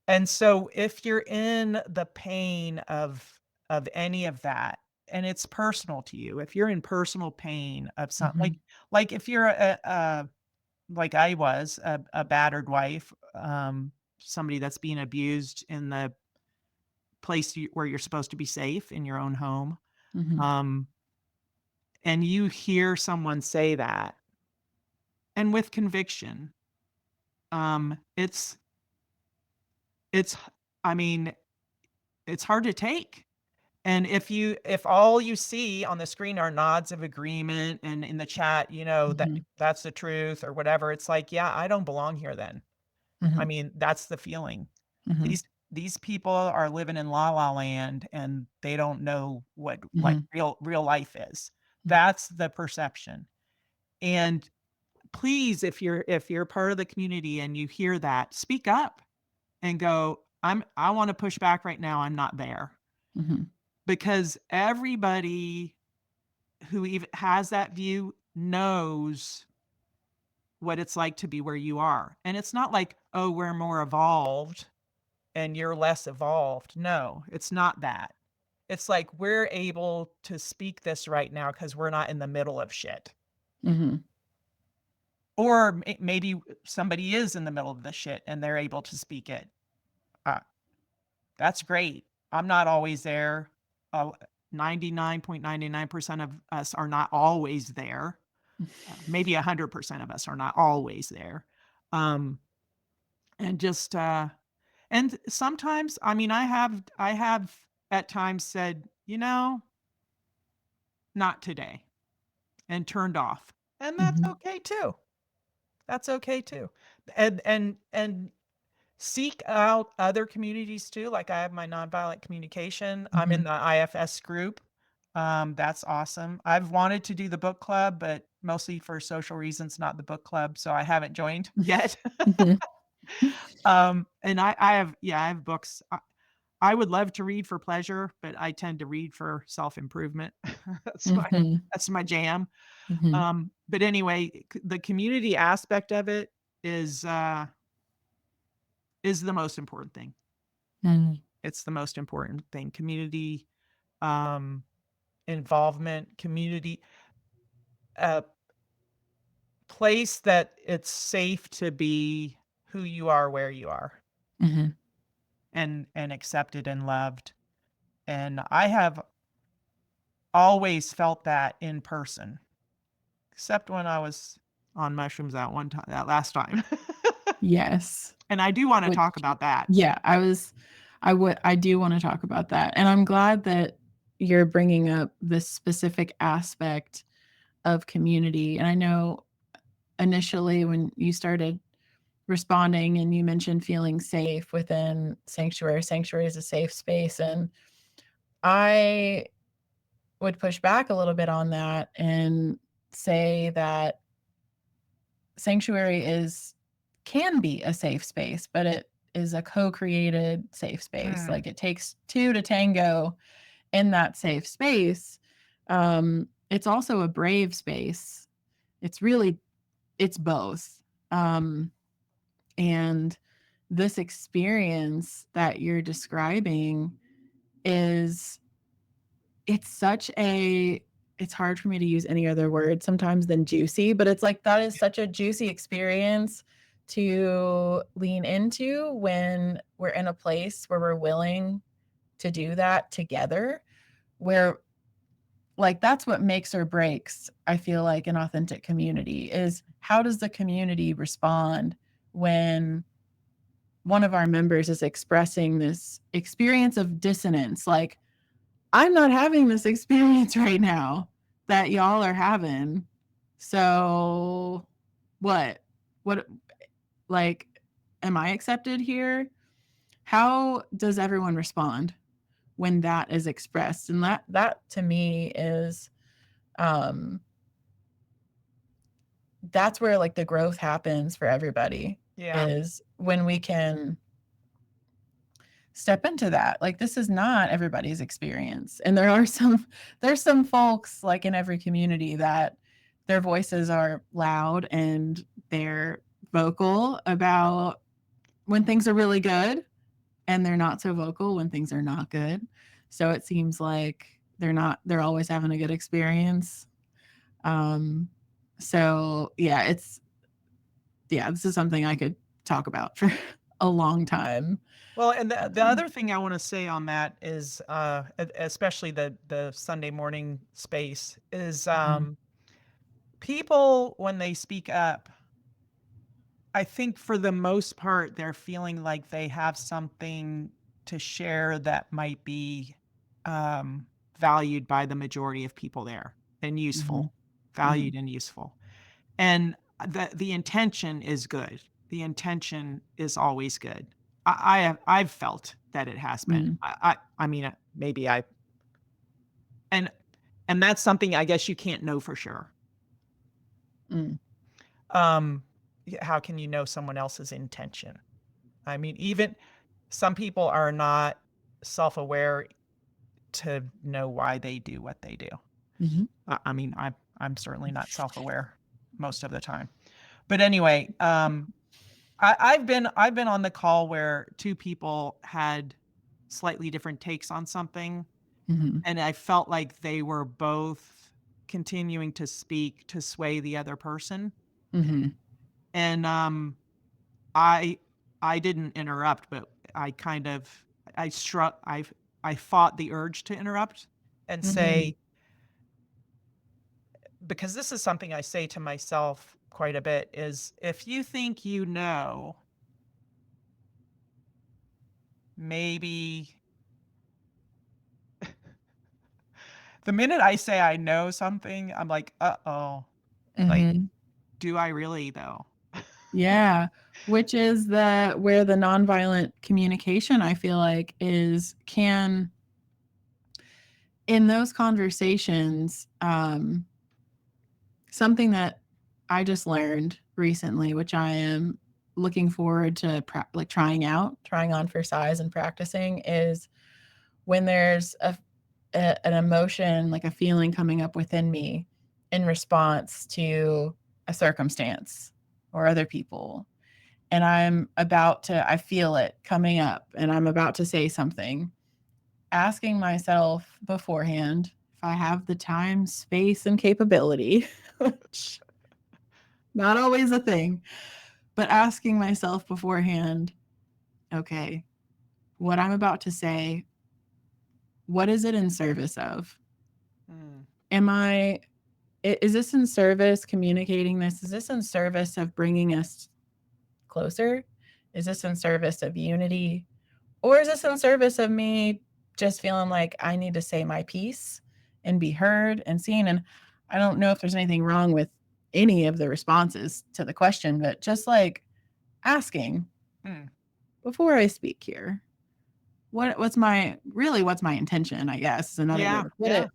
And so if you're in the pain of any of that, and it's personal to you, if you're in personal pain of something, mhm, like if you're like I was, a battered wife, somebody that's being abused in the place where you're supposed to be safe in your own home, mhm, um, and you hear someone say that, and with conviction, it's it's I mean, it's hard to take. And if all you see on the screen are nods of agreement and in the chat, that mhm, that's the truth or whatever, it's like, yeah, I don't belong here then. I mhm, mean, that's the feeling. mhm, These people are living in la la land and they don't know what like mhm, real life is. mhm, That's the perception. And please, if you're part of the community and you hear that, speak up and go, I want to push back right now. I'm not there. Mhm. Because everybody who even has that view knows what it's like to be where you are. And it's not like, oh, we're more evolved and you're less evolved. No, it's not that. It's like we're able to speak this right now because we're not in the middle of shit. Mhm. Or maybe somebody is in the middle of the shit and they're able to speak it. Uh, that's great. I'm not always there. 99.99% of us are not always there. Maybe 100% of us are not always there. Um, and just and sometimes, I mean, I have at times said, not today, and turned off. And that's Mhm. okay too. That's okay too. And seek out other communities too. Like I have my nonviolent communication. I'm in Mhm. the IFS group. That's awesome. I've wanted to do the book club, but mostly for social reasons, not the book club. So I haven't joined yet. Mhm. And I have books. I would love to read for pleasure, but I tend to read for self-improvement. That's my Mhm. that's my jam. Mhm. But anyway, the community aspect of it is the most important thing. Mhm. It's the most important thing. Community um involvement, community, a place that it's safe to be who you are where you are, Mhm. and accepted and loved. And I have always felt that in person, except when I was on mushrooms that last time. Yes. And I do want to Which, talk about that. yeah, I do want to talk about that. And I'm glad that you're bringing up this specific aspect of community. And I know initially when you started responding and you mentioned feeling safe within Sanctuary, Sanctuary is a safe space. And I would push back a little bit on that and say that Sanctuary is can be a safe space, but it is a co-created safe space. Mm, Like it takes two to tango in that safe space. It's also a brave space. It's really it's both. Um, and this experience that you're describing is it's such a it's hard for me to use any other word sometimes than juicy, but it's like that is such a juicy experience to lean into when we're in a place where we're willing to do that together, where like that's what makes or breaks, I feel like, an authentic community is how does the community respond when one of our members is expressing this experience of dissonance, like I'm not having this experience right now that y'all are having. So what? What like am I accepted here? How does everyone respond when that is expressed? And that to me is um that's where like the growth happens for everybody yeah. is when we can step into that. Like this is not everybody's experience. And there's some folks like in every community that their voices are loud and they're vocal about when things are really good and they're not so vocal when things are not good. So it seems like they're always having a good experience. Um so this is something I could talk about for a long time. Well, and the Um, other thing I want to say on that is, especially the Sunday morning space, is mhm, people when they speak up, I think for the most part, they're feeling like they have something to share that might be um, valued by the majority of people there, and mhm, useful, mhm, valued and useful. And the intention is good. The intention is always good. I've felt that it has been. mhm. I mean, maybe I and and that's something I guess you can't know for sure. Mm. How can you know someone else's intention? I mean, even some people are not self-aware to know why they do what they do. Mhm. I mean, I'm certainly not self-aware most of the time. But anyway, I've been on the call where 2 people had slightly different takes on something, Mhm. and I felt like they were both continuing to speak to sway the other person, Mhm. and, I I didn't interrupt, but I kind of I fought the urge to interrupt and Mhm. say, because this is something I say to myself quite a bit, is if you think you know, maybe the minute I say I know something, I'm like, "Uh-oh." Like, Mhm. do I really though? Yeah, which is the where the nonviolent communication I feel like is can in those conversations, something that I just learned recently, which I am looking forward to like trying on for size and practicing is when there's an emotion, like a feeling coming up within me in response to a circumstance or other people. And I feel it coming up and I'm about to say something, asking myself beforehand if I have the time, space, and capability, which not always a thing, but asking myself beforehand, okay, what I'm about to say, what is it in service of? Mm, Am I is this in service communicating this? Is this in service of bringing us closer? Is this in service of unity? Or is this in service of me just feeling like I need to say my piece and be heard and seen? And I don't know if there's anything wrong with any of the responses to the question, but just like asking mm. before I speak here, what's my intention, I guess, is another way Yeah, to put yeah. it.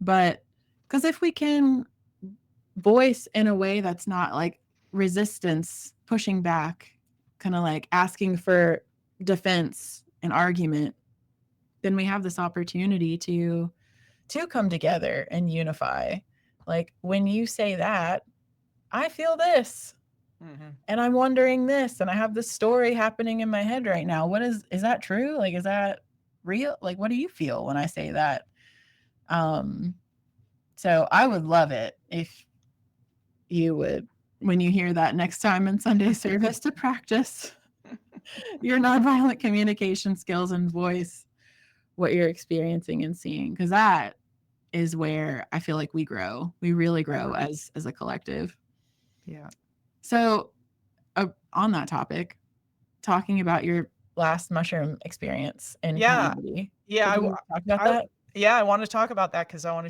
But because if we can voice in a way that's not like resistance, pushing back, kind of like asking for defense and argument, then we have this opportunity to come together and unify. Like when you say that, I feel this Mhm. and I'm wondering this and I have this story happening in my head right now. What is that true? Like is that real? Like what do you feel when I say that? Um so I would love it if you would, when you hear that next time in Sunday service, to practice your nonviolent communication skills and voice what you're experiencing and seeing, because that is where I feel like we grow. We really grow as a collective. Yeah. So, on that topic, talking about your last mushroom experience in Yeah. community, Yeah, could I w you talk about I that? yeah, I wanna talk about that because I wanna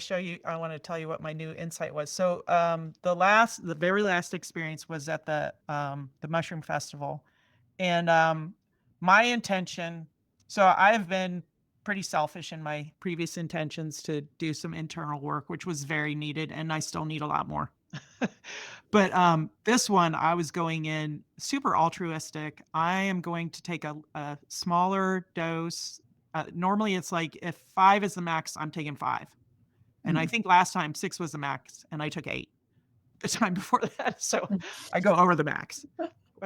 tell you what my new insight was. So, the very last experience was at the Mushroom Festival, and, my intention, so I have been pretty selfish in my previous intentions to do some internal work, which was very needed, and I still need a lot more. But, this one, I was going in super altruistic. I am going to take a smaller dose. Normally, it's like if 5 is the max, I'm taking 5. And I Mm. think last time 6 was the max, and I took 8 the time before that, so I go over the max.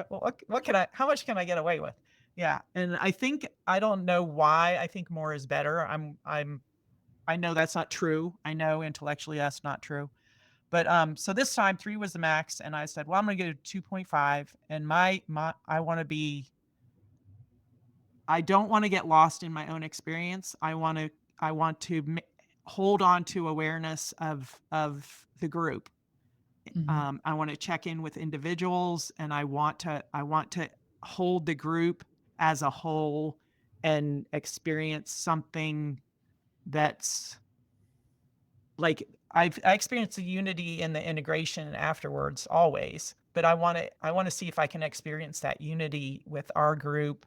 What can I how much can I get away with? Yeah, and I don't know why I think more is better. I know that's not true. I know intellectually that's not true. But, so this time 3 was the max, and I said, "Well, I'm gonna get a 2.5," and I don't wanna get lost in my own experience. I want to hold on to awareness of the group. Mhm. I wanna check in with individuals, and I want to hold the group as a whole and experience something that's like, I experience the unity and the integration afterwards always, but I wanna see if I can experience that unity with our group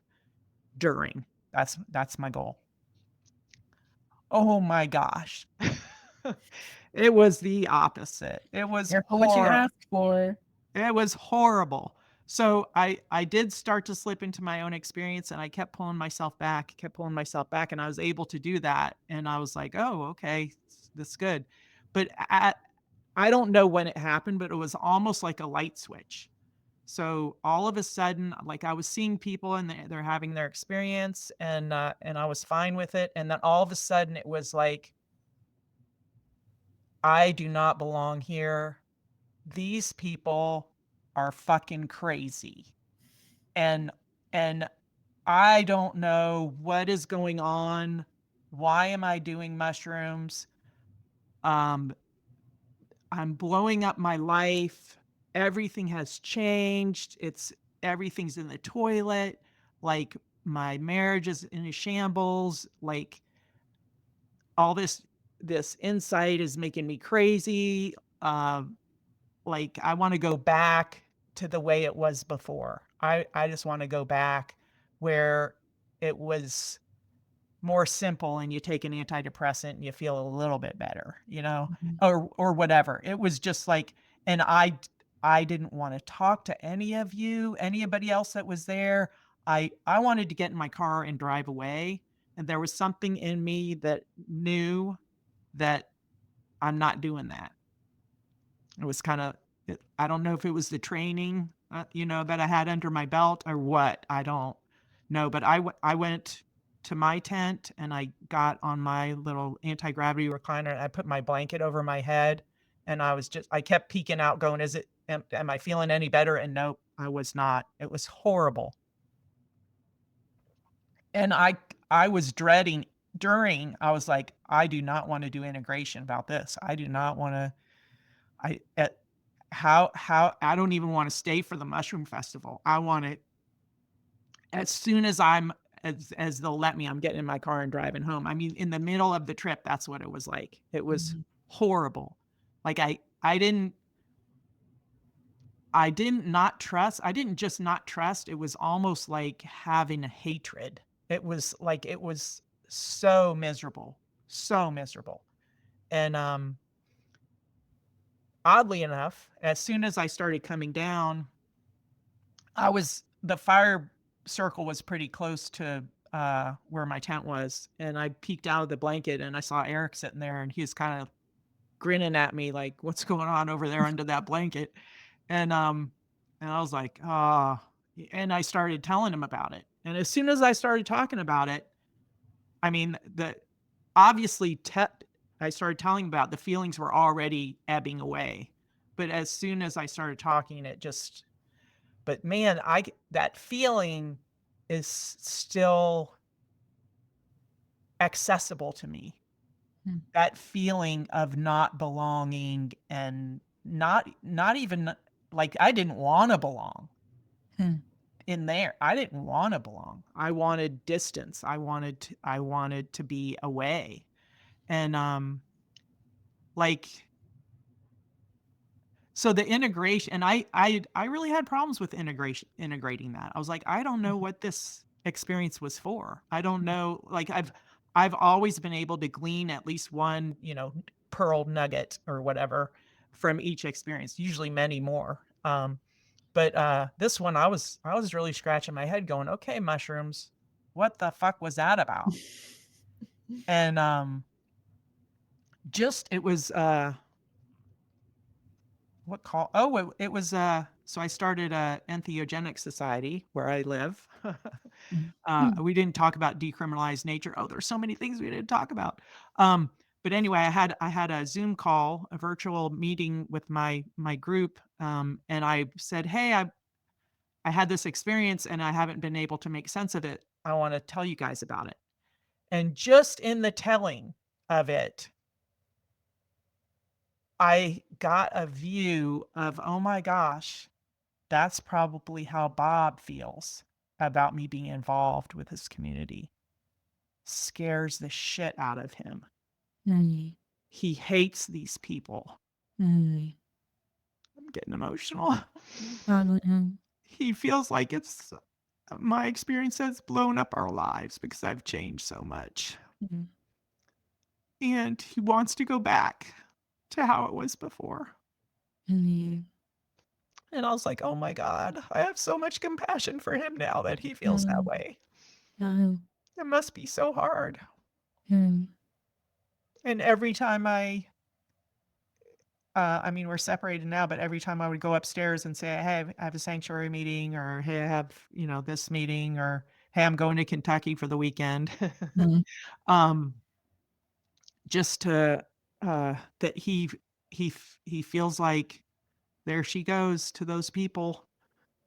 during. That's my goal. Oh my gosh. It was the opposite. It was Careful what you horrible. ask for. It was horrible. So I did start to slip into my own experience, and I kept pulling myself back, and I was able to do that. And I was like, oh, okay, this is good. But I don't know when it happened, but it was almost like a light switch. So all of a sudden, like I was seeing people and they're having their experience, and I was fine with it. And then all of a sudden, it was like, I do not belong here. These people are fucking crazy. And and I don't know what is going on. Why am I doing mushrooms? Um, I'm blowing up my life. Everything has changed. Everything's in the toilet. Like my marriage is in a shambles. Like all this insight is making me crazy. Like I want to go back to the way it was before. I just want to go back where it was more simple and you take an antidepressant and you feel a little bit better, Mhm. or whatever. It was just like, and I didn't want to talk to anybody else that was there. I wanted to get in my car and drive away, and there was something in me that knew that I'm not doing that. It was kinda I don't know if it was the training, that I had under my belt or what, I don't know, but I went to my tent and I got on my little anti-gravity recliner, and I put my blanket over my head, and I kept peeking out going, am I feeling any better? And nope, I was not. It was horrible. And I was dreading I was like, "I do not wanna do integration about this. I do not wanna." I how I don't even wanna stay for the mushroom festival. I want it as soon as as they'll let me, I'm getting in my car and driving home. I mean, in the middle of the trip, that's what it was like. It was Mhm. horrible. Like, I didn't just not trust, it was almost like having a hatred. It was so miserable, so miserable. And, oddly enough, as soon as I started coming down, the fire circle was pretty close to, where my tent was, and I peeked out of the blanket and I saw Eric sitting there, and he was kinda grinning at me like, "What's going on over there under that blanket?" And, and I was like, "Ah," and I started telling him about it, and as soon as I started talking about it, I mean, the obviously, I started telling about the feelings were already ebbing away, but as soon as I started talking, it just but man, that feeling is still accessible to me. Hmm. That feeling of not belonging and not even like I didn't wanna belong Hmm. in there. I didn't wanna belong. I wanted distance. I wanted to be away. And, like so the integration and I really had problems with integrating that. I was like, I don't know what this experience was for. I don't know, like I've always been able to glean at least one, pearl nugget or whatever from each experience, usually many more. But this one I was really scratching my head going, "Okay, mushrooms, what the fuck was that about?" And just it was what call oh, it was, so I started a entheogenic society where I live. Hmm. We didn't talk about decriminalized nature. Oh, there's so many things we didn't talk about. But anyway, I had a Zoom call, a virtual meeting with my group, and I said, "Hey, I had this experience and I haven't been able to make sense of it. I wanna tell you guys about it." And just in the telling of it, I got a view of, "Oh my gosh, that's probably how Bob feels about me being involved with his community. Scares the shit out of him. Hmm. He hates these people." Hmm. I'm getting emotional. Hmm. He feels like it's my experience has blown up our lives because I've changed so much. Hmm. And he wants to go back to how it was before. Mhm. And I was like, oh my God, I have so much compassion for him now that he feels that Mhm. way. Mhm. It must be so hard. Mhm. And every time I mean, we're separated now, but every time I would go upstairs and say, hey, I have a sanctuary meeting, or hey, I have, this meeting, or hey, I'm going to Kentucky for the weekend. Mhm. um, just to, that he feels like there she goes to those people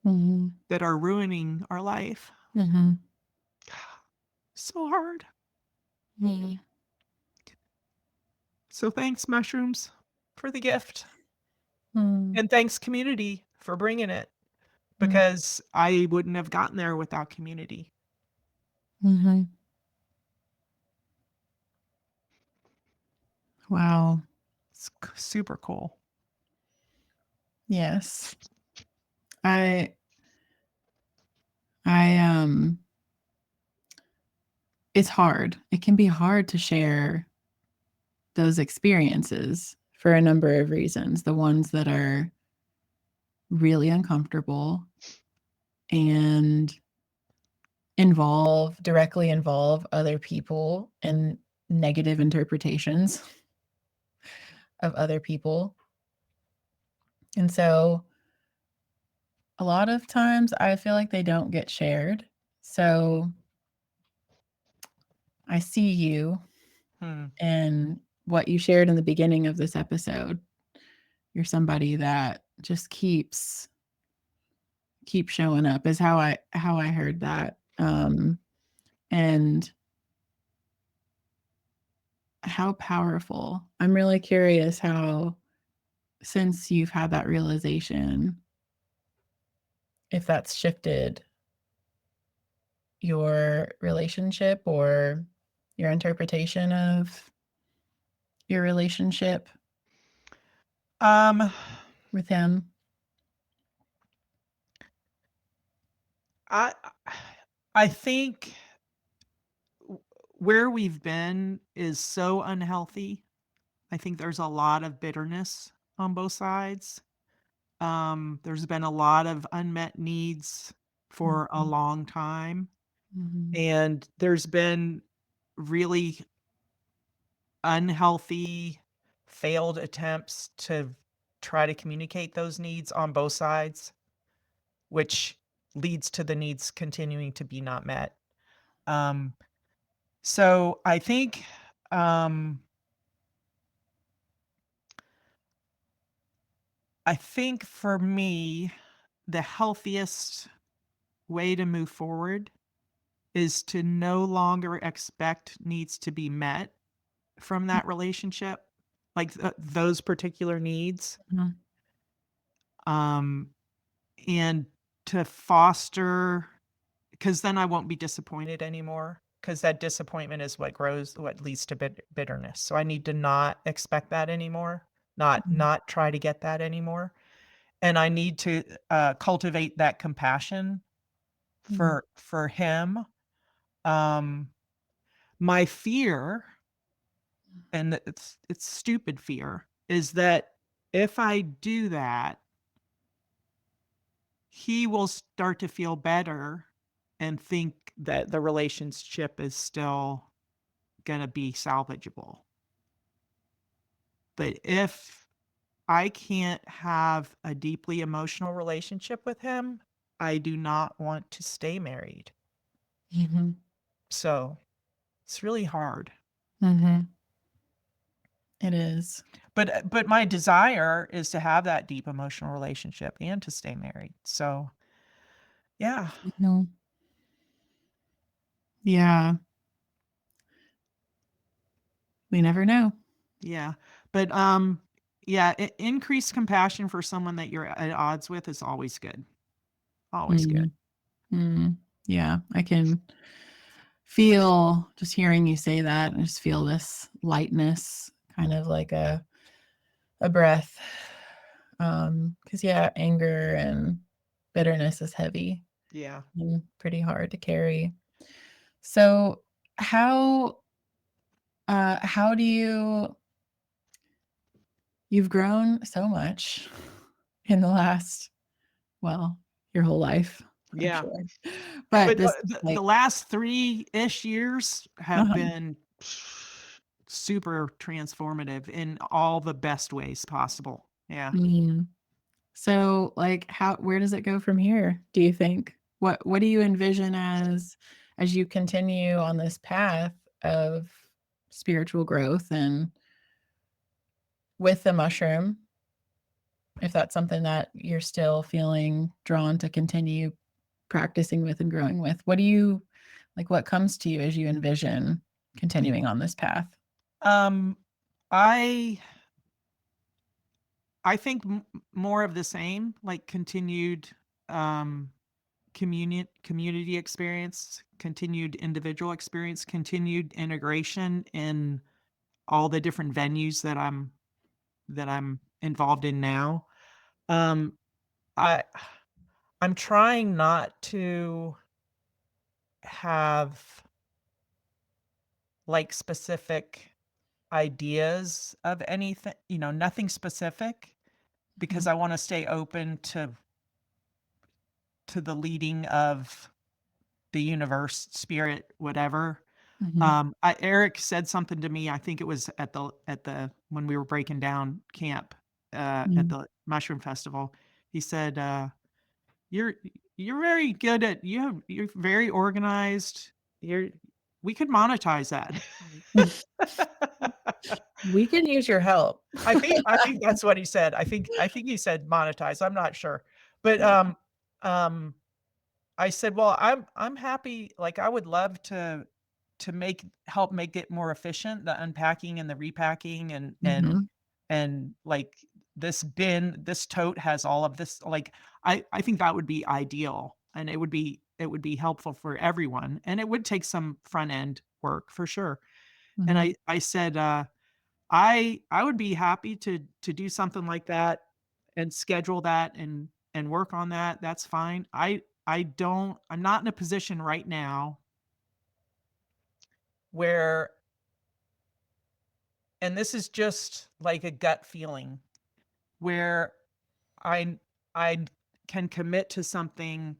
Mhm. that are ruining our life. Mhm. So hard. Mhm. So thanks, mushrooms, for the gift. Mhm. And thanks, community, for bringing it, Mhm. because I wouldn't have gotten there without community. Mhm. Wow. It's super cool. Yes. I I it's hard. It can be hard to share those experiences for a number of reasons. The ones that are really uncomfortable and directly involve other people and negative interpretations of other people. And so a lot of times I feel like they don't get shared. So I see you Hmm. and what you shared in the beginning of this episode. You're somebody that just keeps showing up is how I heard that. And how powerful. I'm really curious how, since you've had that realization, if that's shifted your relationship or your interpretation of your relationship Um, with him. I I think where we've been is so unhealthy. I think there's a lot of bitterness on both sides. There's been a lot of unmet needs for a Mhm. long time, Mhm. and there's been really unhealthy, failed attempts to try to communicate those needs on both sides, which leads to the needs continuing to be not met. Um, so um, I think for me, the healthiest way to move forward is to no longer expect needs to be met from that relationship, like those particular needs, Mhm. um, and to foster, because then I won't be disappointed anymore. Because that disappointment is what leads to bitterness. So I need to not expect that anymore, Mhm. not try to get that anymore, and I need to cultivate that compassion Mhm. for him. Um, my fear, and it's stupid fear, is that if I do that, he will start to feel better and think that the relationship is still gonna be salvageable. But if I can't have a deeply emotional relationship with him, I do not want to stay married. Mhm. So it's really hard. Mhm. It is. But my desire is to have that deep emotional relationship and to stay married. So, yeah. No. Yeah. We never know. Yeah. But, yeah, increased compassion for someone that you're at odds with is always good. Always good. Mhm. Mhm. Yeah. I can feel just hearing you say that. I just feel this lightness, kind of like a breath. Because yeah, anger and bitterness is heavy Yeah. and pretty hard to carry. So how how do you You've grown so much in the last, well, your whole life, I'm Yeah. sure. But But this the like last 3-ish years have uh-huh. been super transformative in all the best ways possible. Yeah. Mhm. So, like, how where does it go from here, do you think? What do you envision as you continue on this path of spiritual growth and with the mushroom, if that's something that you're still feeling drawn to continue practicing with and growing with, what do you like, what comes to you as you envision continuing on this path? Um, I I think more of the same, like continued um community experience, continued individual experience, continued integration in all the different venues that I'm involved in now. Um, I I'm trying not to have like specific ideas of anything, nothing specific because Mhm, I want to stay open to the leading of the universe, spirit, whatever. mhm, Eric said something to me, I think it was at the when we were breaking down camp, at mhm, the Mushroom Festival. He said, "You're you're very good you're very organized. You're we could monetize that." mhm. We can use your help. I think that's what he said. I think he said monetize, I'm not sure. But, Yeah. um I said, "Well, I'm happy, like, I would love to help make it more efficient, the unpacking and the repacking Mhm, and, like, this tote has all of this," like, I think that would be ideal, and it would be helpful for everyone, and it would take some front end work for sure. And mhm, I said, I would be happy to do something like that and schedule that and work on that, that's fine. I'm not in a position right now where and this is just like a gut feeling, where I I can commit to something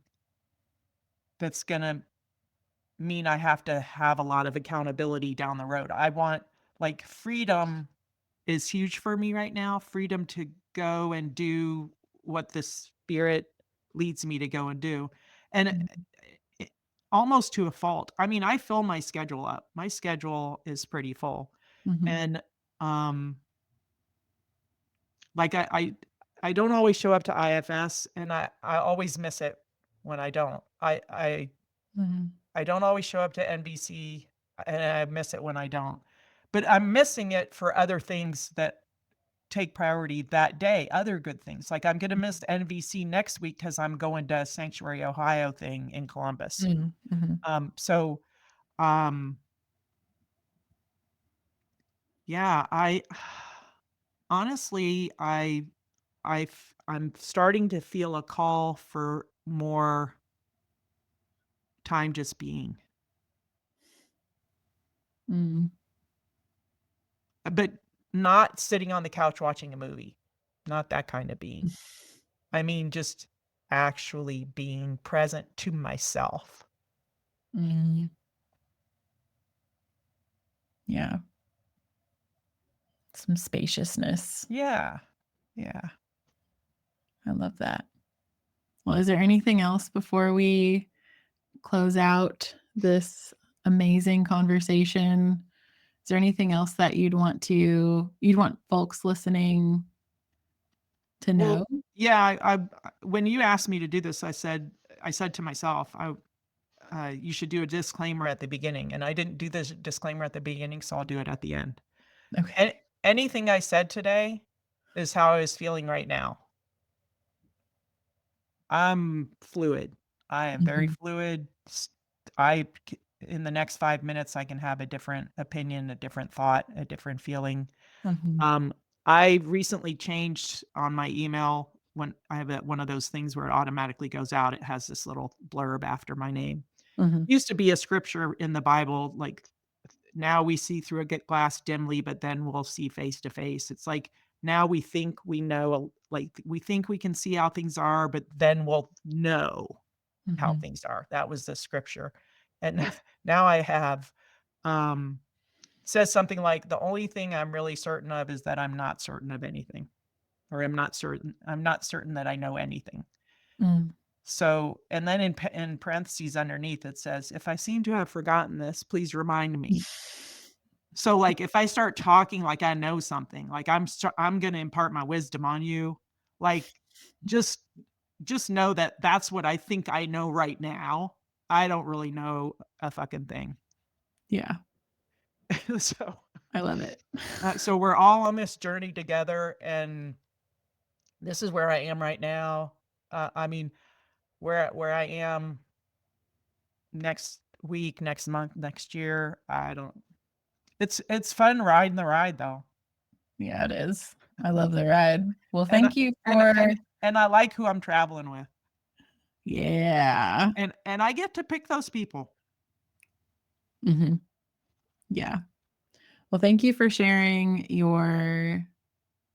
that's gonna mean I have to have a lot of accountability down the road. I want like, freedom is huge for me right now, freedom to go and do what the spirit leads me to go and do, and, mhm, eh, almost to a fault. I mean, I fill my schedule up. My schedule is pretty full, mhm, and, um, like, I don't always show up to IFS, and I always miss it when I don't. mhm, I don't always show up to NBC, and I miss it when I don't, but I'm missing it for other things that take priority that day, other good things. Like, I'm gonna miss NBC next week because 'cause I'm going to Sanctuary, Ohio thing in Columbus. mhm, mhm, So, um, yeah, I honestly, I'm starting to feel a call for more time just being, mhm. but not sitting on the couch watching a movie, not that kind of being. I mean, just actually being present to myself. Mhm. Yeah, some spaciousness. Yeah, yeah. I love that. Well, is there anything else before we close out this amazing conversation? Is there anything else that you'd want folks listening to Well, know? yeah, when you asked me to do this, I said to myself, you should do a disclaimer at the beginning, and I didn't do this disclaimer at the beginning, so I'll do it at the end. Okay. And anything I said today is how I was feeling right now. I'm fluid. I am very Mhm, fluid. In the next 5 minutes, I can have a different opinion, a different thought, a different feeling. mhm, Um, I recently changed on my email when I have one of those things where it automatically goes out. It has this little blurb after my name. mhm, Used to be a scripture in the Bible, like now we see through a glass dimly, but then we'll see face to face. It's like now we think we know, like, we think we can see how things are, but then we'll know how Mhm. things are. That was the scripture. And now I have, um, says something like, "The only thing I'm really certain of is that I'm not certain of anything, or I'm not certain that I know anything." Mm. So, and then in parentheses underneath, it says, "If I seem to have forgotten this, please remind me." So, like, if I start talking like I know something, like I'm gonna impart my wisdom on you, like, just just know that that's what I think I know right now. I don't really know a fucking thing. Yeah, So, I love it. so we're all on this journey together, and this is where I am right now. I mean, where I am next week, next month, next year, I don't. It's fun riding the ride though. Yeah, it is. I love the ride. Well, And I thank you and for and I like who I'm traveling with, yeah. and I get to pick those people. Mhm. Yeah. Well, thank you for sharing your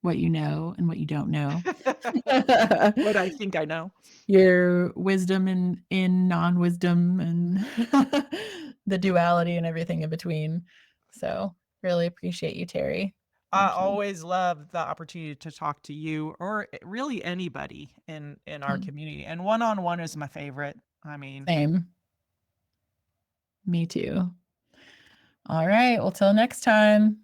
what you know and what you don't know. What I think I know. Your wisdom in non-wisdom and the duality and everything in between. So, really appreciate you, Terry. I Thank you. always love the opportunity to talk to you, or really anybody in our Mm, community, and one-on-one is my favorite. I mean, same. Me too. All right. Well, till next time.